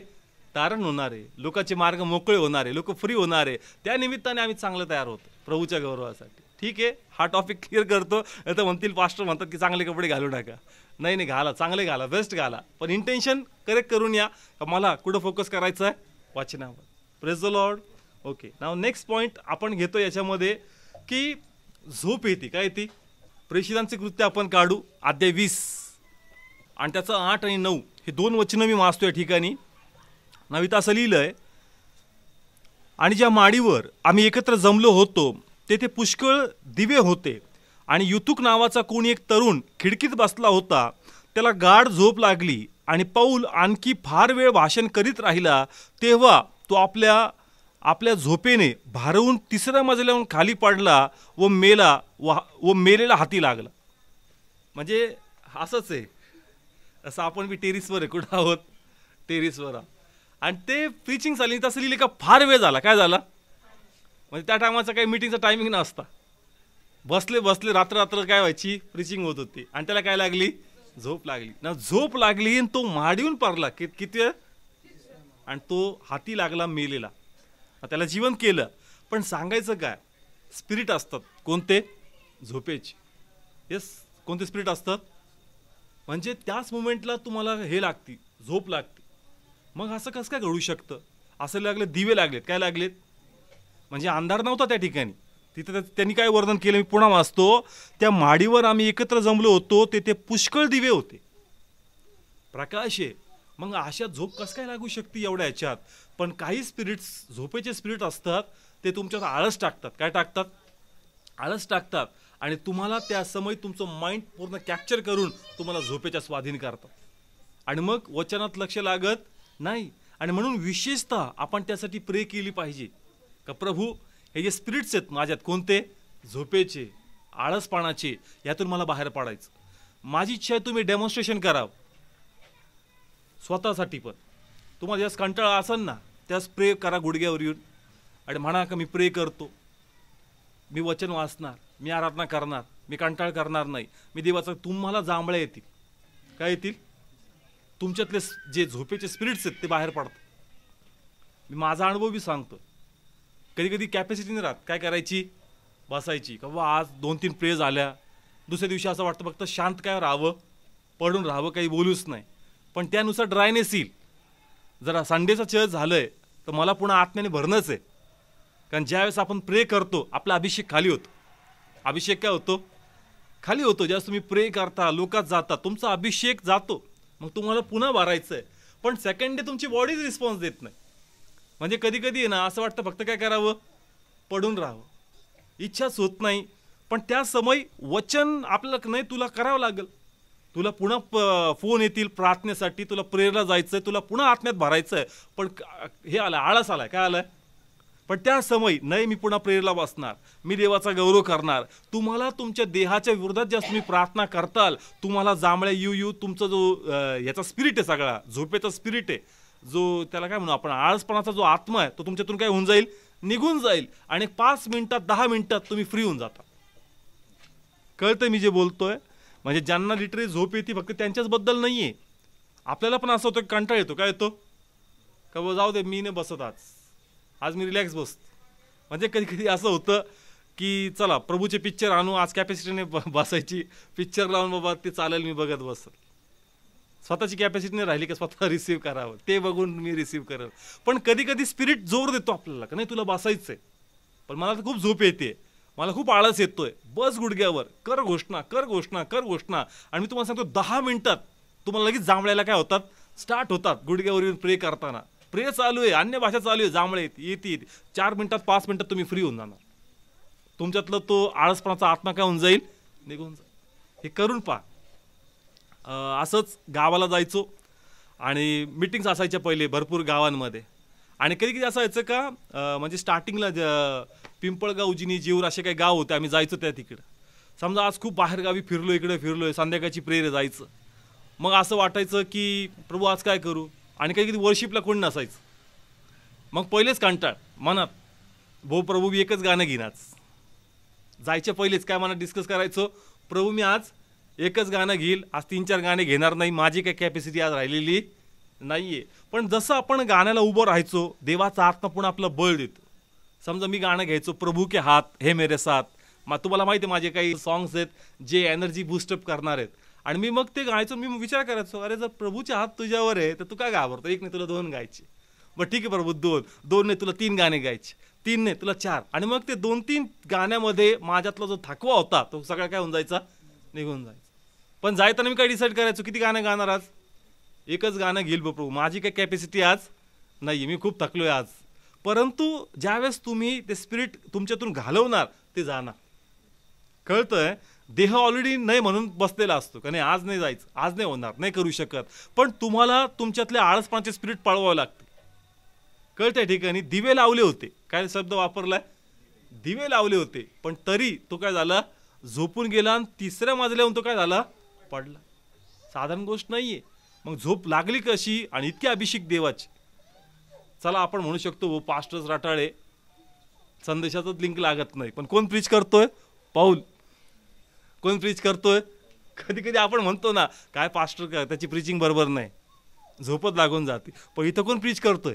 तारण होणार आहे, लोकांचे मार्ग मोकळे होणार आहे, लोक फ्री होणार आहे. त्या निमित्ताने आम्ही चांगलं तयार होतो प्रभूच्या गौरवासाठी. ठीक आहे, हा टॉपिक क्लिअर करतो. तर म्हणतील पास्टर म्हणतात की चांगले कपडे घालू नका. नाही घाला, चांगले घाला, बेस्ट घाला, पण इंटेन्शन करेक्ट करून या का मला कुठं फोकस करायचं आहे, वाचनावर. Praise the Lord. Okay, now next point आपण घेतो याच्यामध्ये की झोप येते. काय येते? प्रेषितांचे कृत्य आपण काढू अध्याय 20 आणि त्याचं 8 आणि 9 हे 2 वचनं मी वाचतो या ठिकाणी. नवीत असं लिहिलंय, आणि ज्या माडीवर आम्ही एकत्र जमलो होतो तेथे पुष्कळ दिवे होते आणि युतुक नावाचा कोणी एक तरुण खिडकीत बसला होता. त्याला गाढ झोप लागली आणि पौल आणखी फार वेळ भाषण करीत राहिला. तेव्हा तो आपल्या झोपेने भारवून 3ऱ्या मजल्यावरून खाली पडला व मेलेला हाती लागला. म्हणजे असंच आहे, असं आपण बी टेरिसवर आहे, कुठं आहोत, टेरिसवर. आणि ते प्रीचिंग झाली, तसं लिहिले का फार वेळ झाला. काय झाला म्हणजे त्या टायमाचा काही मिटिंगचा टायमिंग नसता. बसले रात्र काय व्हायची, प्रीचिंग होत होती. आणि त्याला काय लागली, झोप लागली ना. झोप लागली आणि तो माडीहून पडला. किती वेळ? आणि तो हाती लागला, मेलेला. त्याला जीवन केलं. पण सांगायचं काय, स्पिरिट असतात कोणते, झोपेचे. येस, कोणते स्पिरिट असतात, म्हणजे त्याच मोमेंटला तुम्हाला हे लागती, झोप लागते. मग असं कसं काय घडू शकतं? असं लागले दिवे लागलेत, काय लागलेत, म्हणजे अंधार नव्हता त्या ठिकाणी. तिथं त्यांनी काय वर्णन केलं, मी पुन्हा वाचतो. त्या माडीवर आम्ही एकत्र जमलो होतो, तेथे पुष्कळ दिवे होते, प्रकाश आहे. मग अशा झोप कसं काय लागू शकते एवढ्या ह्याच्यात? पण काही स्पिरिट्स, झोपेचे स्पिरिट असतात, ते तुमच्यात आळस टाकतात. काय टाकतात? आळस टाकतात. आणि तुम्हाला त्या समय तुमचं माइंड पूर्ण कॅप्चर करून तुम्हाला झोपेच्या स्वाधीन करतात. आणि मग वचनात लक्ष लागत नाही. आणि म्हणून विशेषतः आपण त्यासाठी प्रे केली पाहिजे का प्रभू, हे जे स्पिरिट्स आहेत माझ्यात, कोणते, झोपेचे, आळसपणाचे, यातून मला बाहेर पडायचं. माझी इच्छा आहे तुम्ही डेमॉन्स्ट्रेशन करावं स्वतःसाठी. पण तुम्हाला जास्त कंटाळा असेल ना, त्यास प्रे करा गुडघ्यावर येऊन आणि म्हणा का मी प्रे करतो, मी वचन वाचणार, मी आराधना करणार, मी कंटाळ करणार नाही, मी देवाचं. तुम्हाला जांभळ्या येतील. काय येतील? तुमच्यातले जे झोपेचे स्पिरिट्स आहेत ते बाहेर पडतात. मी माझा अनुभव बी सांगतो. कधी कधी कॅपॅसिटी नाही राहत, काय करायची, बसायची का बा आज 2-3 प्रे झाल्या, दुसऱ्या दिवशी असं वाटतं फक्त शांत काय राहावं, पडून राहावं, काही बोलूच नाही. पण त्यानुसार ड्रायनेस येईल. जरा संडेचं चर्च झालंय तर मला पुन्हा आत्म्याने भरणंच आहे. कारण ज्यावेळेस आपण प्रे करतो आपला अभिषेक खाली होतो. अभिषेक काय होतो? खाली होतो. ज्यावेळेस तुम्ही प्रे करता, लोकात जाता, तुमचा अभिषेक जातो. मग तुम्हाला पुन्हा भरायचं आहे. पण सेकंड डे तुमची बॉडीच रिस्पॉन्स देत नाही. म्हणजे कधी कधी आहे ना असं वाटतं फक्त काय करावं, पडून राहावं, इच्छाच होत नाही. पण त्या समय वचन आपल्याला नाही, तुला करावं लागेल. तुला पुन्हा फोन येतील प्रार्थनेसाठी, तुला प्रेयरला जायचंय, तुला पुन्हा आत्म्यात भरायचंय. पण हे आलं, आळस आलाय, काय आलाय. पण त्या समय नाही, मी पुन्हा प्रेयरला बसणार, मी देवाचा गौरव करणार. तुम्हाला तुमच्या देहाच्या विरोधात ज्या तुम्ही प्रार्थना करताल, तुम्हाला जांभळ्या येऊ तुमचा जो याचा स्पिरिट आहे, सगळा झोपेचा स्पिरिट आहे, जो त्याला काय म्हणू आपण, आळसपणाचा जो आत्मा आहे, तो तुमच्यातून काय होऊन जाईल, निघून जाईल. आणि 5 मिनिटात 10 मिनिटात तुम्ही फ्री होऊन जाता. कळतं मी जे बोलतोय? म्हणजे ज्यांना लिटरली झोप येते फक्त त्यांच्याच बद्दल नाहीये. आपल्याला पण असं होतं, कंटाळ येतो, काय येतो का जाऊ दे मी नाही बसत, आज मी रिलॅक्स बसतो. म्हणजे कधी कधी असं होतं की चला प्रभूचे पिक्चर आणू, आज कॅपॅसिटीने बसायची, पिक्चर लावून बाबा ते चालेल, मी बघत बसल. स्वतःची कॅपॅसिटी नाही राहिली का स्वतः रिसीव्ह करावं, ते बघून मी रिसीव्ह करेल. पण कधी कधी स्पिरिट जोर देतो आपल्याला का नाही तुला बसायचंय, पण मला तर खूप झोप येते, मला खूप आळस येतोय, बस गुडघ्यावर, कर घोषणा, कर घोषणा, कर घोषणा. आणि मी तुम्हाला सांगतो 10 मिनिटात तुम्हाला लगेच जांभळ्याला काय होतात, स्टार्ट होतात. गुडघ्यावर येऊन प्रे करताना प्रे चालू आहे, अन्य भाषा चालू आहे, जांभळे येते. 4 मिनिटात 5 मिनिटात तुम्ही फ्री होऊन जाणार. तुमच्यातलं तो आळसपणाचा आत्मा काय होऊन जाईल, निघून जाईल. हे करून पहा. असंच गावाला जायचो आणि मीटिंग्स असायच्या पहिले भरपूर गावांमध्ये. आणि कधी कधी असं व्हायचं का, म्हणजे स्टार्टिंगला पिंपळगाव, उजिनी, जेऊर असे काही गाव होते, आम्ही जायचो त्या तिकडं. समजा आज खूप बाहेरगावी फिरलो, इकडे फिरलोय, संध्याकाळची प्रेयर जायचं. मग असं वाटायचं की प्रभू आज काय करू. आणि काही कधी वर्शिपला कोणी नसायचं. मग पहिलेच कंटाळ मनात, भाऊ प्रभू मी एकच गाणं घेईन आज. जायच्या पहिलेच काय मनात डिस्कस करायचो, प्रभू मी आज एकच गाणं घेईल, आज 3-4 गाणे घेणार नाही, माझी काही कॅपॅसिटी आज राहिलेली नाहीये. पण जसं आपण गाण्याला उभं राहायचो, देवाचा आत्मा पुन्हा आपलं बळ देतो. समजा मी गाणं घ्यायचो, प्रभू के हात हे मेरे साथ. मग तुम्हाला माहिती आहे माझे काही सॉंग्स आहेत जे एनर्जी बूस्टअप करणार आहेत. आणि मी मग ते गायचो. मी विचार करायचो, अरे जर प्रभूचे हात तुझ्यावर आहे तर तू काय घाबरतो, 1 नाही तुला 2 गायचे. बरं ठीक आहे प्रभू, 2 नाही तुला 3 गाणे गायचे, 3 नाही तुला 4. आणि मग ते 2-3 गाण्यामध्ये माझ्यातला जो थकवा होता तो सगळा काय होऊन जायचा, निघून जायचा. पण जायताना मी काय डिसाईड करायचो, किती गाणं गाणार आज, एकच गाणं घेईल प्रभू, माझी काय कॅपॅसिटी आज नाही, मी खूप थकलोय आज. परंतु ज्यावेळेस तुम्ही ते स्पिरिट तुमच्यातून घालवणार ते जाणार. कळतंय? देह ऑलरेडी नाही म्हणून बसलेला असतो का नाही, आज नाही जायचं, आज नाही होणार, नाही करू शकत. पण तुम्हाला तुमच्यातल्या आळसपणाचे स्पिरिट पळवावे लागते. कळतंय? ठिकाणी दिवे लावले होते, काय शब्द वापरलाय, दिवे लावले होते, पण तरी तो काय झाला, झोपून गेला. आणि 3ऱ्या मजल्याहून तो काय झाला, पडला. साधारण गोष्ट नाहीये. मग झोप लागली कशी, आणि इतके अभिषेक देवाचे. चला आपण म्हणू शकतो पास्टर्स रटाळे, संदेशाचाच लिंक लागत नाही. पण कोण प्रीच करतोय, पाऊल. कोण प्रीच करतोय. कधी कधी आपण म्हणतो ना काय पास्टर त्याची प्रीचिंग बरोबर नाही, झोपत लागून जाते. पण इथं कोण प्रीच करतोय,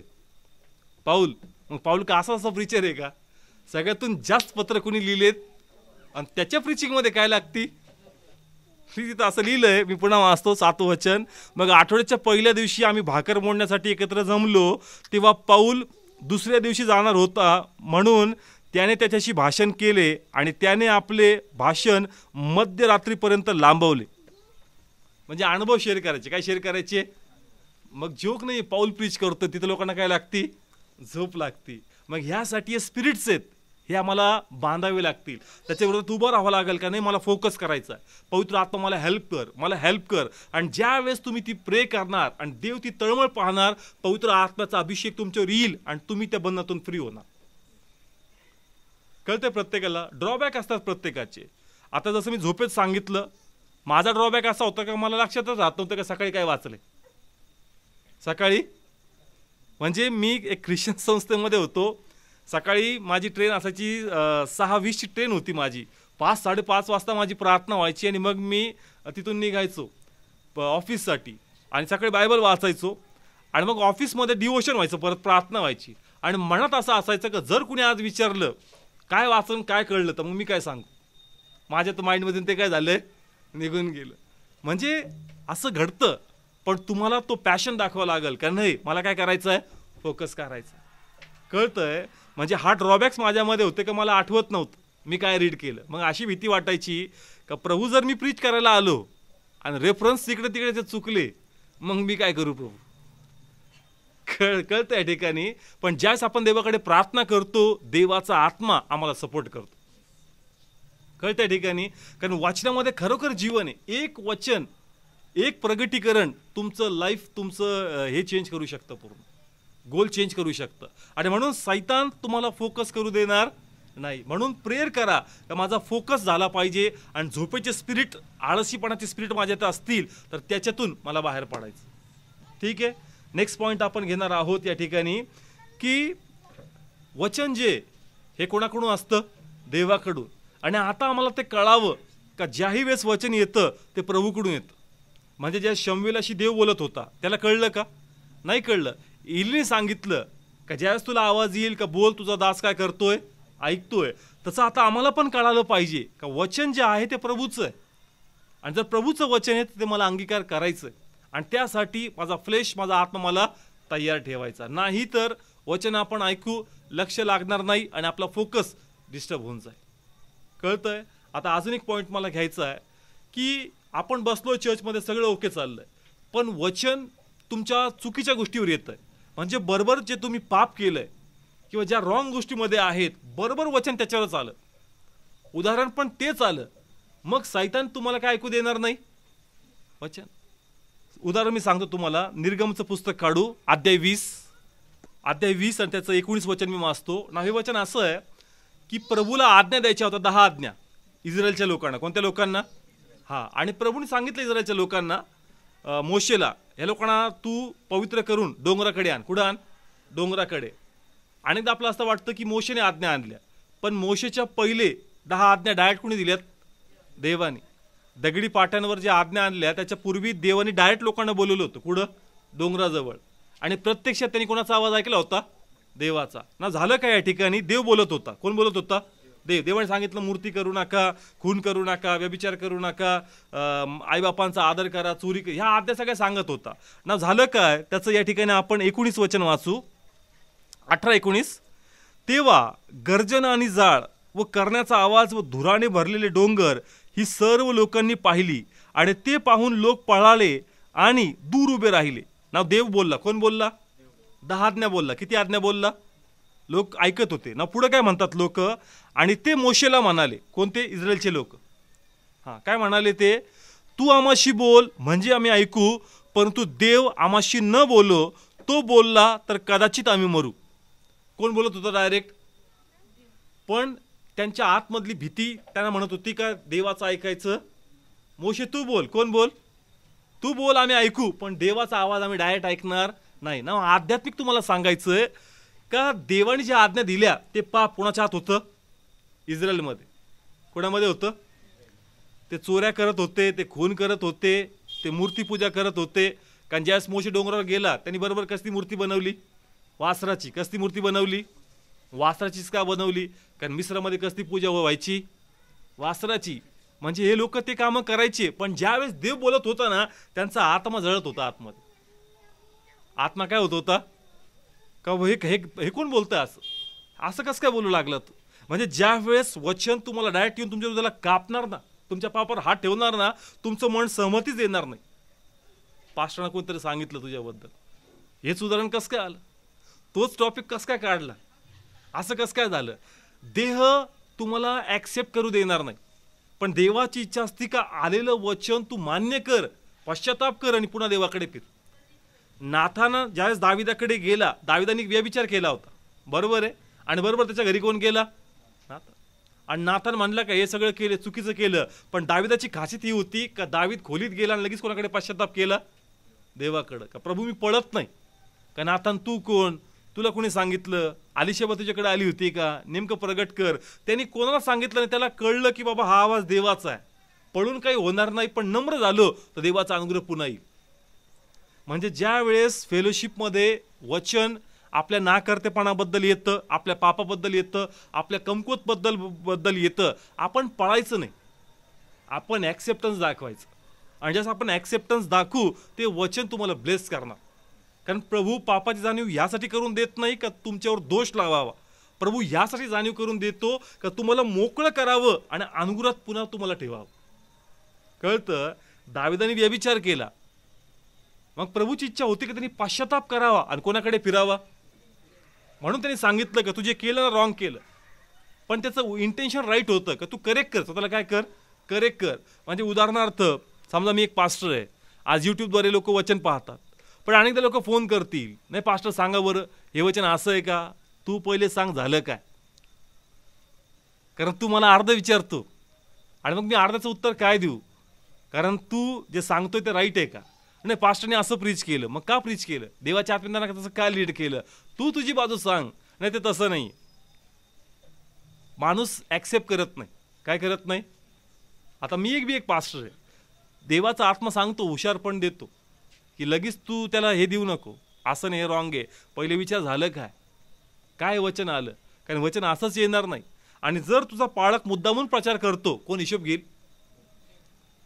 पाऊल. मग पाऊल का असा प्रीचर आहे का, सगळ्यातून जास्त पत्र कुणी लिहिलेत आणि त्याच्या प्रीचिंगमध्ये काय लागती? तिथं असं लिहिलंय, मी पुन्हा वाचतो 7वं वचन. मग आठवड्याच्या पहिल्या दिवशी आम्ही भाकर मोडण्यासाठी एकत्र जमलो, तेव्हा पाऊल दुसऱ्या दिवशी जाणार होता, म्हणून त्याने त्याच्याशी भाषण केले आणि त्याने आपले भाषण मध्यरात्रीपर्यंत लांबवले. म्हणजे अनुभव शेअर करायचे. काय शेअर करायचे? मग जोक नाही, पाऊल प्रीच करतो तिथं लोकांना काय लागती? झोप लागती. मग ह्यासाठी हे स्पिरिट्स आहेत, हे आम्हाला बांधावे लागतील. त्याच्याबरोबर उभं राहावं लागेल का नाही, मला फोकस करायचा आहे. पवित्र आत्मा मला हेल्प कर, मला हेल्प कर. आणि ज्या वेळेस तुम्ही ती प्रे करणार आणि देव ती तळमळ पाहणार, पवित्र आत्म्याचा अभिषेक तुमच्यावर येईल आणि तुम्ही त्या बंधनातून फ्री होणार. कळतंय? प्रत्येकाला ड्रॉबॅक असतात प्रत्येकाचे. आता जसं मी झोपेत सांगितलं, माझा ड्रॉबॅक असा होता का मला लक्षातच राहत नव्हतं का सकाळी काय वाचले. सकाळी म्हणजे मी एक ख्रिश्चन संस्थेमध्ये होतो. सकाळी माझी ट्रेन असायची 6:20ची ट्रेन होती माझी. 5-5:30 वाजता माझी प्रार्थना व्हायची आणि मग मी तिथून निघायचो ऑफिससाठी आणि सकाळी बायबल वाचायचो आणि मग ऑफिसमध्ये डिवोशन व्हायचं, परत प्रार्थना व्हायची. आणि मनात असं असायचं का जर कुणी आज विचारलं काय वाचून काय कळलं, तर मग मी काय सांगू? माझ्या तर माइंडमधून ते काय झालं, निघून गेलं. म्हणजे असं घडतं, पण तुम्हाला तो पॅशन दाखवावा लागेल का नाही, मला काय करायचं आहे, फोकस करायचं. कळतंय? म्हणजे हा ड्रॉबॅक्स माझ्यामध्ये होते का मला आठवत नव्हतं मी काय रीड केलं. मग अशी भीती वाटायची का प्रभू जर मी प्रीच करायला आलो आणि रेफरन्स तिकडे तिकडे ते चुकले, मग मी काय करू प्रभू? कळतं या ठिकाणी. पण ज्यावेळेस आपण देवाकडे प्रार्थना करतो, देवाचा आत्मा आम्हाला सपोर्ट करतो. कळतं या ठिकाणी. कारण वचनामध्ये खरोखर जीवन आहे. एक वचन, एक प्रगटीकरण तुमचं लाईफ, तुमचं हे चेंज करू शकतं, पूर्ण गोल चेंज करू शकतं. आणि म्हणून सैतान तुम्हाला फोकस करू देणार नाही. म्हणून प्रेयर करा का माझा फोकस झाला पाहिजे आणि झोपेचे स्पिरिट, आळसीपणाचे स्पिरिट माझ्यात असतील तर त्याच्यातून मला बाहेर पडायचं. ठीक आहे. नेक्स्ट पॉईंट आपण घेणार आहोत या ठिकाणी की वचन जे हे कोणाकडून असतं? देवाकडून. आणि आता आम्हाला ते कळावं का ज्याही वेळेस वचन येतं ते प्रभूकडून येतं. म्हणजे ज्या शमूएलाशी देव बोलत होता त्याला कळलं का? नाही कळलं. एलीने सांगितलं का ज्यावेळेस तुला आवाज येईल का बोल, तुझा दास काय करतोय, ऐकतोय. तसं आता आम्हाला पण कळालं पाहिजे का वचन जे आहे ते प्रभूचं आहे आणि जर प्रभूचं वचन आहे तर ते मला अंगीकार करायचं आहे. आणि त्यासाठी माझा फ्लेश, माझा आत्मा मला तयार ठेवायचा. नाही तर वचन आपण ऐकू, लक्ष लागणार नाही आणि आपला फोकस डिस्टर्ब होऊन जाईल. कळतंय? आता अजून एक पॉईंट मला घ्यायचा आहे की आपण बसलोय चर्चमध्ये, सगळं ओके चाललंय, पण वचन तुमच्या चुकीच्या गोष्टीवर येतंय. म्हणजे बरोबर जे तुम्ही पाप केलंय किंवा ज्या रॉंग गोष्टीमध्ये आहेत, बरोबर वचन त्याच्यावरच आलं, उदाहरण पण तेच आलं, मग सैतान तुम्हाला काय ऐकू देणार नाही? वचन. उदाहरण मी सांगतो तुम्हाला. निर्गमचं पुस्तक काढू, अध्याय 20 आणि त्याचं 19 वचन मी वाचतो. ना हे वचन असं आहे की प्रभूला आज्ञा द्यायच्या होत्या, 10 आज्ञा इस्रायलच्या लोकांना. कोणत्या लोकांना? आणि प्रभूने सांगितलं इस्रायलच्या लोकांना, मोशेला, या लोकांना तू पवित्र करून डोंगराकडे आण. कुठं आण? डोंगराकडे. आणि आपलं असं वाटतं की मोशेने आज्ञा आणल्या, पण मोशेच्या पहिले 10 आज्ञा डायरेक्ट कोणी दिल्यात? देवाने. दगडी पाट्यांवर ज्या आज्ञा आणल्या त्याच्या पूर्वी देवाने डायरेक्ट लोकांना बोलवलं होतं. कुठं? डोंगराजवळ. आणि प्रत्यक्षात त्यांनी कोणाचा आवाज ऐकला होता? देवाचा. ना झालं काय या ठिकाणी? देव बोलत होता. कोण बोलत होता? देव. देवाने सांगितलं मूर्ती करू नका, खून करू नका, व्यभिचार करू नका, आईबापांचा आदर करा, चोरी, ह्या आज्ञा सगळ्या सांगत होता. ना झालं काय त्याचं या ठिकाणी आपण 19 वचन वाचू, 18-19. तेव्हा गर्जन आणि जाळ व करण्याचा आवाज व धुराने भरलेले डोंगर ही सर्व लोकांनी पाहिली आणि ते पाहून लोक पळाले आणि दूर उभे राहिले. ना देव बोलला. कोण बोलला? 10 आज्ञा बोलला. किती आज्ञा बोलला? लोक ऐकत होते ना. पुढे काय म्हणतात लोक? आणि ते मोशेला म्हणाले. कोणते? इस्रायलचे लोक. काय म्हणाले ते? तू आम्हाशी बोल म्हणजे आम्ही ऐकू, परंतु देव आम्हाशी न बोलो, तो बोलला तर कदाचित आम्ही मरू. कोण बोलत होतं डायरेक्ट? पण त्यांच्या आतमधली भीती त्यांना म्हणत होती का देवाचं ऐकायचं? मोशे तू बोल. कोण बोल? तू बोल, आम्ही ऐकू, पण देवाचा आवाज आम्ही डायरेक्ट ऐकणार नाही. ना आध्यात्मिक तुम्हाला सांगायचंय का देवाने ज्या आज्ञा दिल्या ते पाप कोणाच्या हात होतं? इस्रायलमध्ये. कोणामध्ये होतं? ते चोऱ्या करत होते, ते खून करत होते, ते मूर्तीपूजा करत होते. कारण ज्यावेळेस मोशे डोंगरावर गेला त्यांनी बरोबर कसली मूर्ती बनवली? वासराची. कसली मूर्ती बनवली? वासराचीच का बनवली? कारण मिस्रामध्ये कसली पूजा व्हायची? वासराची. म्हणजे हे लोक ते कामं करायचे, पण ज्यावेळेस देव बोलत होता ना, त्यांचा आत्मा जळत होता आतमध्ये. आत्मा काय होत होता का हे कोण बोलतंय असं कसं काय बोलू लागलं तू? म्हणजे ज्या वेळेस वचन तुम्हाला डायरेक्ट येऊन तुमच्या हृदयाला कापणार ना, तुमच्या पापावर हात ठेवणार ना, तुमचं मन सहमतीच येणार नाही. पास्टरना कोणतरी सांगितलं तुझ्याबद्दल, हेच उदाहरण कसं काय आलं? तोच टॉपिक कसं काय काढला? असं कसं काय झालं? देह तुम्हाला ॲक्सेप्ट करू देणार नाही, पण देवाची इच्छा असती का आलेलं वचन तू मान्य कर, पश्चाताप कर आणि पुन्हा देवाकडे फिर. नाथानं ज्यावेळेस दाविदाकडे गेला, दाविदाने व्यभिचार केला होता, बरोबर आहे, आणि बरोबर त्याच्या घरी कोण गेला? नाथान. आणि नाथान म्हणला का हे सगळं केलं, चुकीचं केलं, पण दाविदाची खासियत ही होती का दावीद खोलीत गेला आणि लगेच कोणाकडे पश्चाताप केला? देवाकडं. का प्रभू मी पळत नाही. का नाथान तू कोण? तुला कोणी सांगितलं? अलिशबा तुझ्याकडे आली होती का? नेमकं प्रगट कर. त्यांनी कोणाला सांगितलं नाही, त्याला कळलं की बाबा हा आवाज देवाचा आहे, पळून काही होणार नाही, पण नम्र झालो तर देवाचा अनुग्रह पुन्हा येईल. म्हणजे ज्या वेळेस फेलोशिपमध्ये वचन आपल्या नाकर्तेपणाबद्दल येतं, आपल्या पापाबद्दल येतं, आपल्या कमकुवतबद्दल येतं, आपण पळायचं नाही, आपण ॲक्सेप्टन्स दाखवायचं. आणि जसं आपण ॲक्सेप्टन्स दाखवू ते वचन तुम्हाला ब्लेस करणार. कारण प्रभू पापाची जाणीव यासाठी करून देत नाही का तुमच्यावर दोष लावावा, प्रभू यासाठी जाणीव करून देतो का तुम्हाला मोकळं करावं आणि अनुग्रहात पुन्हा तुम्हाला ठेवावं. कळतं? दाविदाने व्यभिचार केला, मग प्रभूची इच्छा होती की त्यांनी पश्चाताप करावा आणि कोणाकडे फिरावा. म्हणून त्यांनी सांगितलं का तू जे केलं ना रॉंग केलं, पण त्याचं इंटेन्शन राईट होतं का तू करेक्ट कर, स्वतःला काय कर, करेक्ट कर. म्हणजे उदाहरणार्थ समजा मी एक पास्टर आहे, आज यूट्यूबद्वारे लोक वचन पाहतात, पण अनेकदा लोक फोन करतील, नाही पास्टर सांगा बरं हे वचन असं आहे का? तू पहिले सांग झालं काय? कारण तू मला अर्ध विचारतो आणि मग मी अर्ध्याचं उत्तर काय देऊ? कारण तू जे सांगतोय ते राईट आहे का? नाही पास्टरने असं प्रीच केलं, मग का प्रीच केलं? देवाच्या आत्म्यानं तसं का लीड केलं? तू तुझी बाजू सांग. नाही ते तसं नाही. माणूस ॲक्सेप्ट करत नाही. काय करत नाही? आता मी एक पास्टर आहे, देवाचा आत्मा सांगतो, हुशार पण देतो की लगेच तू त्याला हे देऊ नको, असं नाही, हे रॉंग आहे, पहिले विचार झालं काय, काय वचन आलं, कारण वचन असंच येणार नाही. आणि जर तुझा पाळक मुद्दामून प्रचार करतो, कोण हिशोब घेईल?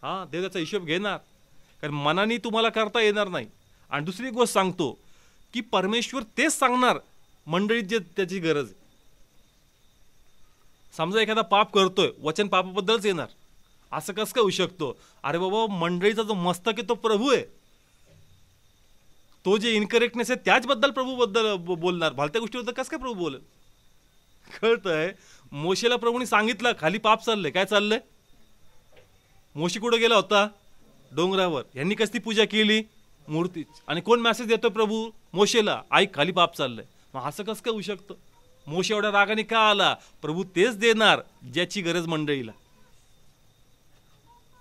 हां, देव त्याचा हिशोब घेणार, कारण मनाने तुम्हाला करता येणार नाही. आणि दुसरी गोष्ट सांगतो की परमेश्वर तेच सांगणार मंडळीत जे त्याची गरज आहे. समजा एखादा पाप करतोय, वचन पापाबद्दलच येणार, असं कसं काय होऊ शकतो? अरे बाबा, मंडळीचा जो मस्तक आहे तो प्रभू आहे, तो जे इनकरेक्टनेस आहे त्याचबद्दल प्रभूबद्दल बोलणार, भलत्या गोष्टीबद्दल कसं काय प्रभू बोलेल? कळतंय? मोशेला प्रभूने सांगितलं खाली पाप चाललंय, काय चाललंय? मोशी कुठं गेला होता? डोंगरावर. यांनी कसली पूजा केली? मूर्ती. आणि कोण मेसेज देतोय प्रभू? मोशेला, ऐक खाली पाप चाललंय. मग असं कसं काय होऊ शकतं? मोशे एवढ्या रागाने का आला? प्रभू तेच देणार ज्याची गरज मंडळीला.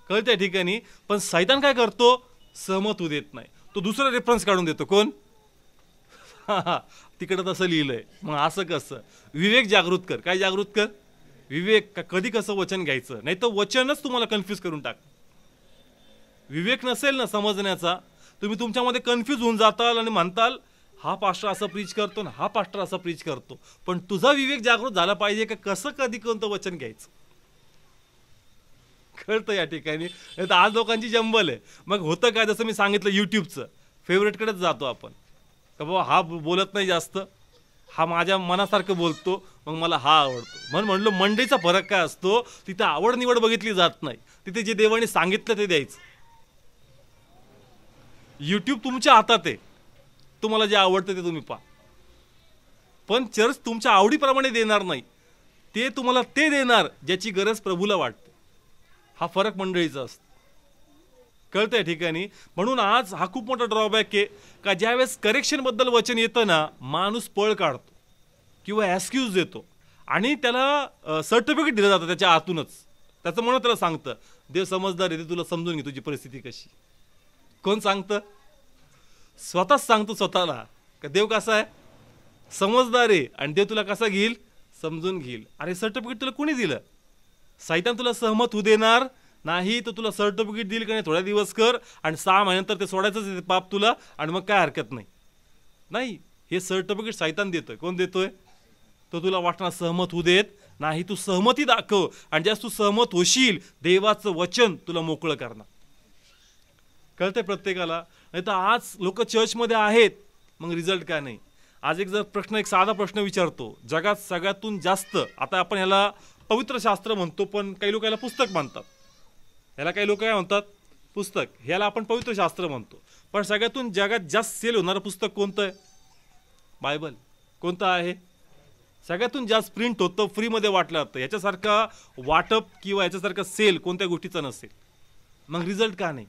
कळत्या ठिकाणी. पण सैतान काय करतो? सहमत होऊ देत नाही, तो दुसरा रेफरन्स काढून देतो. कोण? तिकडं तसं लिहिलंय, मग असं कसं? विवेक जागृत कर. काय जागृत कर? विवेक. का कधी कसं वचन घ्यायचं, नाही तर वचनच तुम्हाला कन्फ्यूज करून टाक. विवेक नसेल ना समजण्याचा, तुम्ही तुमच्यामध्ये कन्फ्यूज होऊन जाताल आणि म्हणताल हा पास्टर असं प्रीच करतो ना हा पास्टर असं प्रीच करतो. पण तुझा विवेक जागृत झाला पाहिजे का कसं कधी कोणतं वचन घ्यायचं. कळतं या ठिकाणी? नाही तर आज लोकांची जंबल आहे. मग होतं काय, जसं मी सांगितलं यूट्यूबचं, फेवरेटकडेच जातो आपण का बाबा हा बोलत नाही जास्त, हा माझ्या मनासारखं बोलतो, मग मला हा आवडतो. म्हणून म्हणलं मंडईचा फरक काय असतो, तिथे आवड निवड बघितली जात नाही, तिथे जे देवाने सांगितलं ते द्यायचं. यूट्यूब तुमच्या हातात आहे, तुम्हाला जे आवडतं ते तुम्ही पहा, पण चर्च तुमच्या आवडीप्रमाणे देणार नाही, ते तुम्हाला ते देणार ज्याची गरज प्रभूला वाटते. हा फरक मंडळीचा असतो. कळतंय ठिकाणी? म्हणून आज हा खूप मोठा ड्रॉबॅक आहे का ज्यावेळेस करेक्शनबद्दल वचन येतं ना, माणूस पळ काढतो किंवा ॲक्सक्यूज देतो आणि त्याला सर्टिफिकेट दिलं जातं त्याच्या आतूनच. त्याचं म्हणून त्याला सांगतं देव समजदार आहे, ते तुला समजून घे तुझी परिस्थिती कशी. कोण सांगतं? स्वतःच सांगतो स्वतःला का देव कसा आहे, समजदार आहे, आणि देव तुला कसा घेईल, समजून घेईल. अरे सर्टिफिकेट तुला कोणी दिलं? सैतान तुला सहमत होऊ देणार नाही, तर तुला सर्टिफिकेट देईल का नाही, थोड्या दिवस कर आणि 6 महिन्यानंतर ते सोडायचंच पाप तुला, आणि मग काय हरकत नाही. नाही, हे सर्टिफिकेट सैतान देतोय. कोण देतोय? तो तुला वाटणार सहमत होऊ देत नाही. तू सहमती दाखव, आणि ज्यास तू सहमत होशील देवाचं वचन तुला मोकळं करणार. कळतंय प्रत्येकाला? नाही तर आज लोक चर्चमध्ये आहेत, मग रिझल्ट काय नाही. आज एक साधा प्रश्न विचारतो, जगात सगळ्यातून जास्त, आता आपण ह्याला पवित्र शास्त्र म्हणतो, पण काही लोक याला पुस्तक म्हणतात. ह्याला काही लोक काय म्हणतात? पुस्तक. ह्याला आपण पवित्र शास्त्र म्हणतो. पण सगळ्यातून जगात जास्त सेल होणारं पुस्तक कोणतं आहे? बायबल. कोणतं आहे? सगळ्यातून जास्त प्रिंट होतं, फ्रीमध्ये वाटलं जातं. याच्यासारखा वाटप किंवा याच्यासारखं सेल कोणत्या गोष्टीचं नसेल. मग रिझल्ट का नाही?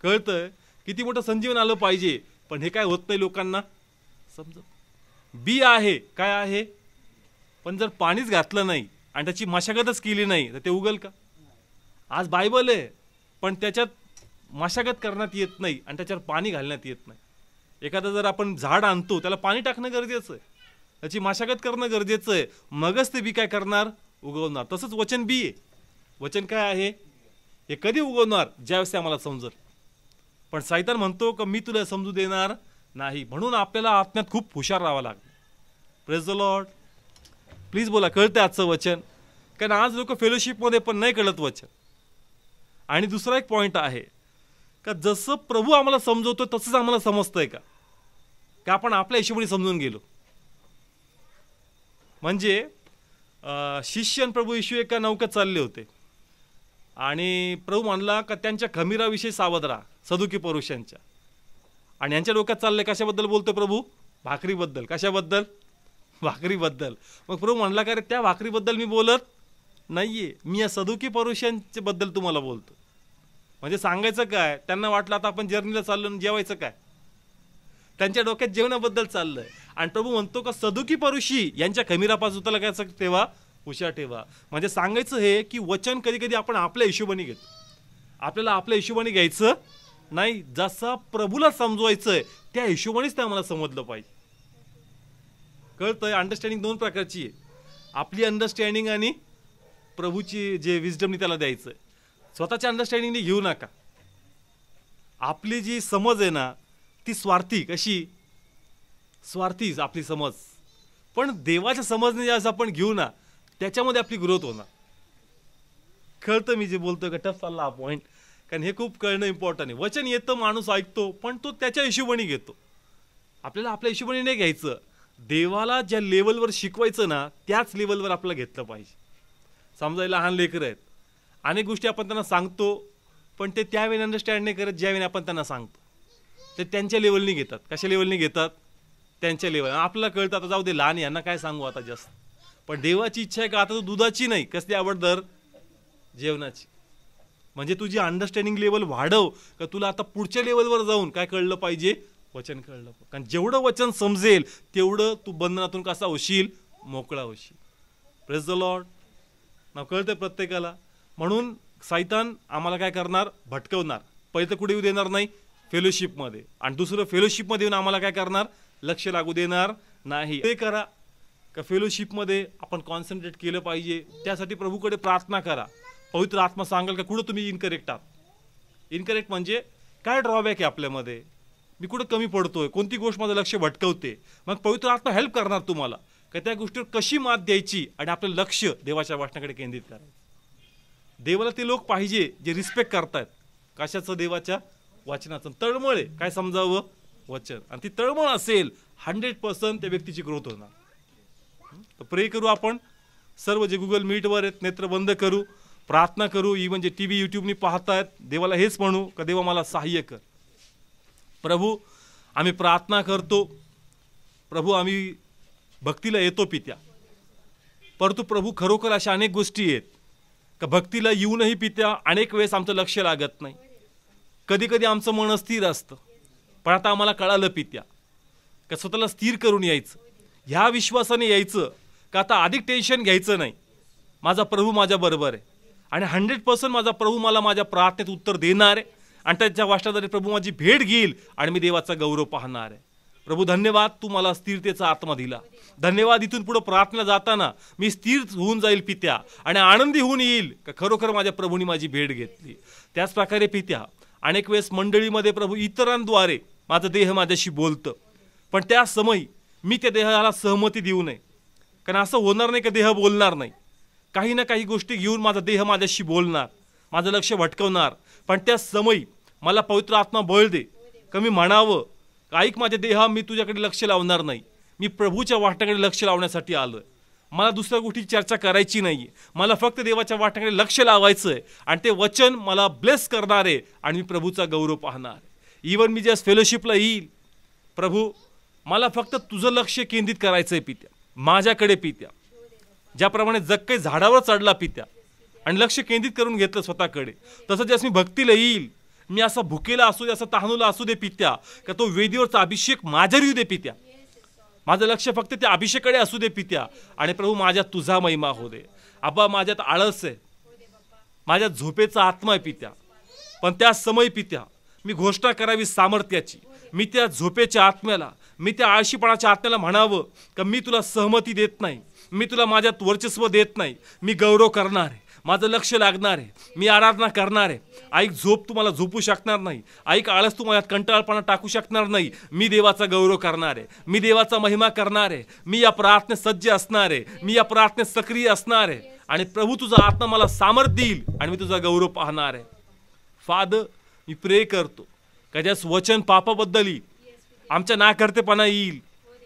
कळतंय? किती मोठं संजीवन आलं पाहिजे, पण हे काय होत नाही लोकांना समजत. बी आहे, काय आहे, पण जर पाणीच घातलं नाही आणि त्याची मशागतच केली नाही तर ते उगल का? आज बायबल आहे, पण त्याच्यात मशागत करण्यात येत नाही आणि त्याच्यावर पाणी घालण्यात येत नाही. एखादं जर आपण झाड आणतो, त्याला पाणी टाकणं गरजेचं आहे, त्याची मशागत करणं गरजेचं आहे, मगच ते बी काय करणार? उगवणार. तसंच वचन बी आहे. वचन काय आहे? हे कधी उगवणार? ज्यावेळेस आम्हाला समजल. पण सैतान म्हणतो का मी तुला समजू देणार नाही. म्हणून आपल्याला आत्म्यात खूप हुशार राहावं लागतं. Praise the Lord. प्लीज बोला, कळतं आजचं वचन? कारण आज लोक फेलोशिपमध्ये पण नाही कळत वचन. आणि दुसरा एक पॉईंट आहे का जसं प्रभू आम्हाला समजवतो तसंच आम्हाला समजतंय का? का आपण आपल्या हिशोबाने समजून गेलो? म्हणजे शिष्य आणि प्रभू येशू एका नौक्यात चालले होते आणि प्रभू म्हणला का त्यांच्या खमीराविषयी सावध राहा, सदुकी पुरुषांच्या. आणि यांच्या डोक्यात चाललंय कशाबद्दल बोलतोय प्रभू? भाकरीबद्दल. कशाबद्दल? भाकरीबद्दल. मग प्रभू म्हणला का रे त्या भाकरीबद्दल मी बोलत नाहीये, मी या सदुकी पुरुषांच्या बद्दल तुम्हाला बोलतो. म्हणजे सांगायचं काय? त्यांना वाटलं आता आपण जर्नीला चाललो, जेवायचं काय? त्यांच्या डोक्यात जेवणाबद्दल चाललंय. आणि प्रभू म्हणतो का सदुकी परुषी यांच्या खमीरापासून त्याला काय ठेवा, हुशार ठेवा. म्हणजे सांगायचं हे की वचन कधी कधी आपण आपल्या हिशोबाने घेतो. आपल्याला आपल्या हिशोबाने घ्यायचं नाही, जसा प्रभूला समजवायचंय त्या हिशोबानेच ते आम्हाला समजलं पाहिजे. कळतंय? अंडरस्टँडिंग दोन प्रकारची आहे. आपली अंडरस्टँडिंग आणि प्रभूची जे विजडमनी त्याला द्यायचंय. स्वतःच्या अंडरस्टँडिंगने घेऊ नका. आपली जी समज आहे ना ती स्वार्थी. कशी? स्वार्थीच आपली समज. पण देवाच्या समजने ज्यावेळेस आपण घेऊ ना त्याच्यामध्ये आपली ग्रोथ होणार. कळतं मी जे बोलतोय का? टफ चालला हा पॉईंट, कारण हे खूप कळणं इम्पॉर्टंट आहे. वचन येतं, माणूस ऐकतो, पण तो त्याच्या हिशोबाने घेतो. आपल्याला आपल्या हिशोबाने नाही घ्यायचं. देवाला ज्या लेवलवर शिकवायचं ना त्याच लेवलवर आपल्याला घेतलं पाहिजे. समजा लहान लेकरं आहेत, अनेक गोष्टी आपण त्यांना सांगतो, पण ते त्यावेळी अंडरस्टँड नाही करत ज्यावेळी आपण त्यांना सांगतो. ते त्यांच्या लेवलनी घेतात. कशा लेवलनी घेतात? त्यांच्या लेवल. आपल्याला कळतं आता जाऊ दे, लहान यांना काय सांगू आता जास्त. पण देवाची इच्छा आहे का आता तू दुधाची नाही, कसली आवड दर? जेवणाची. म्हणजे तुझी अंडरस्टँडिंग लेवल वाढव का तुला आता पुढच्या लेवलवर जाऊन काय कळलं पाहिजे? वचन कळलं पाहिजे. कारण जेवढं वचन समजेल तेवढं तू बंधनातून कसा होशील? मोकळा होशील. Praise the Lord. नाव कळतंय प्रत्येकाला? म्हणून सैतान आम्हाला काय करणार? भटकवणार. पहिले तर कुठे येऊ देणार नाही? फेलोशिपमध्ये. आणि दुसरं फेलोशिपमध्ये येऊन आम्हाला काय करणार? लक्ष लागू देणार नाही. ते करा का फेलोशिपमध्ये आपण कॉन्सन्ट्रेट केलं पाहिजे. त्यासाठी प्रभूकडे प्रार्थना करा. पवित्र आत्मा सांगाल का कुठं तुम्ही इनकरेक्ट आहात. इनकरेक्ट म्हणजे काय ड्रॉबॅक आहे आपल्यामध्ये, मी कुठं कमी पडतोय, कोणती गोष्ट माझं लक्ष भटकवते. मग पवित्र आत्मा हेल्प करणार तुम्हाला का त्या गोष्टीवर कशी मात द्यायची आणि आपलं लक्ष देवाच्या वाचनाकडे केंद्रित करायचं. देवाला ते लोक पाहिजे जे रिस्पेक्ट करतायत. कशाचं? देवाच्या वाचनाचं. तळमळ आहे काय समजावं? वचन. आणि ती तळमळ असेल 100% त्या व्यक्तीची ग्रोथ होणार. तर प्रे करू आपण सर्व जे गुगल मीटवर आहेत, नेत्र बंद करू, प्रार्थना करू. इव्हन जे TV यूट्यूबनी पाहतायत, देवाला हेच म्हणू का देवा मला सहाय्य कर. प्रभू आम्ही प्रार्थना करतो. प्रभू आम्ही भक्तीला येतो पित्या, परंतु प्रभू खरोखर अशा अनेक गोष्टी आहेत का भक्तीला येऊनही पित्या अनेक वेळेस आमचं लक्ष लागत नाही. कधी कधी आमचं मन अस्थिर असतं. पण आता आम्हाला कळालं पित्या का स्वतःला स्थिर करून यायचं, ह्या विश्वासाने यायचं का आता अधिक टेन्शन घ्यायचं नाही. माझा प्रभू माझ्या बरोबर आहे आणि 100% माझा प्रभू मला माझ्या प्रार्थनेत उत्तर देणार आहे आणि त्याच्या वाचनाद्वारे प्रभू माझी भेट घेईल आणि मी देवाचा गौरव पाहणार आहे. प्रभू धन्यवाद, तू मला स्थिरतेचा आत्मा दिला. धन्यवाद, इथून पुढे प्रार्थना जाताना मी स्थिर होऊन जाईल पित्या आणि आनंदी होऊन येईल का खरोखर माझ्या प्रभूंनी माझी भेट घेतली. त्याच प्रकारे पित्या अनेक वेळेस मंडळीमध्ये प्रभू इतरांद्वारे माझं देह माझ्याशी बोलतं, पण त्या समयी मी त्या देहाला सहमती देऊ नये, कारण असं होणार नाही की देह बोलणार नाही. काही ना काही गोष्टी घेऊन माझा देह माझ्याशी बोलणार, माझं लक्ष भटकवणार. पण त्या समयी मला पवित्र आत्मा बळ दे का मी म्हणावं, ऐक माझे देहा, मी तुझ्याकडे लक्ष लावणार नाही, मी प्रभूच्या वाटण्याकडे लक्ष लावण्यासाठी आलोय. मला दुसऱ्या गोष्टीची चर्चा करायची नाहीये, मला फक्त देवाच्या वाटण्याकडे लक्ष लावायचंय आणि ते वचन मला ब्लेस करणार आहे आणि मी प्रभूचा गौरव पाहणार. इवन मी ज्या फेलोशिपला येईल, प्रभू मला फक्त तुझं लक्ष केंद्रित करायचंय पित्या, माझ्याकडे पित्या. ज्याप्रमाणे जक्कई झाडावर चढला पित्या आणि लक्ष केंद्रित करून घेतलं स्वतःकडे, तसं ज्यास मी भक्तीला येईल, मी असा भुकेला असू दे, असा तहानुला असू दे पित्या, का तो वेदीवरचा अभिषेक माझ्यावर येऊ दे पित्या. माझं लक्ष फक्त त्या अभिषेकाकडे असू दे पित्या. आणि प्रभू माझ्यात तुझा महिमा हो दे. आबा माझ्यात आळस आहे, माझ्यात झोपेचा आत्मा आहे पित्या, पण त्या समय पित्या मी घोषणा करावी सामर्थ्याची. मी त्या झोपेच्या आत्म्याला, मी त्या आळशीपणाच्या आत्म्याला म्हणावं का मी तुला सहमती देत नाही, मी तुला माझ्यात वर्चस्व देत नाही, मी गौरव करणार आहे, माझं लक्ष लागणार आहे, मी आराधना करणार आहे. ऐक झोप तू मला झोपू शकणार नाही, ऐक आळस तू माझ्यात कंटाळपणा टाकू शकणार नाही. मी देवाचा गौरव करणार आहे, मी देवाचा महिमा करणार आहे, मी या प्रार्थनेत सज्ज असणार आहे, मी या प्रार्थनेत सक्रिय असणार आहे. आणि प्रभू तुझा आत्मा मला सामर्थ्य देईल आणि मी तुझा गौरव पाहणार आहे. फादर मी प्रे करतो का ज्यास वचन पापाबद्दल येईल, आमच्या नाकर्तेपणा येईल,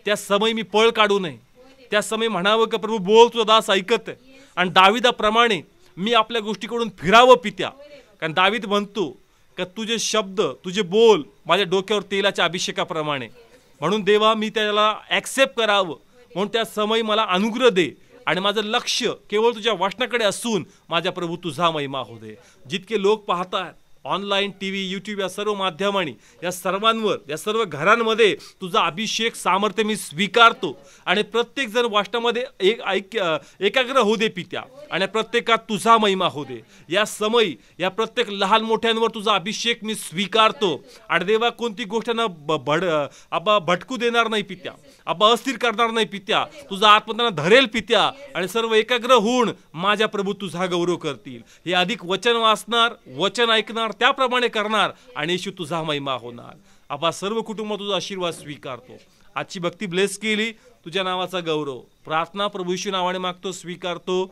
त्या समय मी पळ काढू नये. त्या समय म्हणावं का प्रभू बोल, तुझा दास ऐकत आहे. आणि दाविदाप्रमाणे मी आपल्या गोष्टीकडून फिरावं पित्या, कारण दावीद म्हणतो का तुझे शब्द, तुझे बोल माझ्या डोक्यावर तेलाच्या अभिषेकाप्रमाणे. म्हणून देवा मी त्याला ॲक्सेप्ट करावं, म्हणून त्या समय मला अनुग्रह दे आणि माझं लक्ष केवळ तुझ्या वचनाकडे असून माझ्या प्रभू तुझा महिमा होऊ दे. जितके लोक पाहतात ऑनलाईन, टीव्ही, यूट्यूब या सर्व माध्यमांनी, या सर्वांवर, या सर्व घरांमध्ये तुझा अभिषेक सामर्थ्य मी स्वीकारतो. आणि प्रत्येक जण वाचनामध्ये एकाग्र होऊ दे पित्या, आणि प्रत्येकात तुझा महिमा होऊ दे. या समयी या प्रत्येक लहान मोठ्यांवर तुझा अभिषेक मी स्वीकारतो. आणि देवा कोणती गोष्टांना भटकू देणार नाही पित्या, अस्थिर करणार नाही पित्या. तुझा आत्मा त्यांना धरेल पित्या आणि सर्व एकाग्र होऊन माझ्या प्रभू तुझा गौरव करतील. हे अधिक वचन वाचणार, वचन ऐकणार, त्याप्रमाणे करणार आणि येशू तुझा महिमा होणार. आबा सर्व कुटुंब तुझा आशीर्वाद स्वीकारतो. आजची भक्ती ब्लेस केली, तुझ्या नावाचा गौरव प्रार्थना प्रभू येशू नावाने मागतो, स्वीकारतो.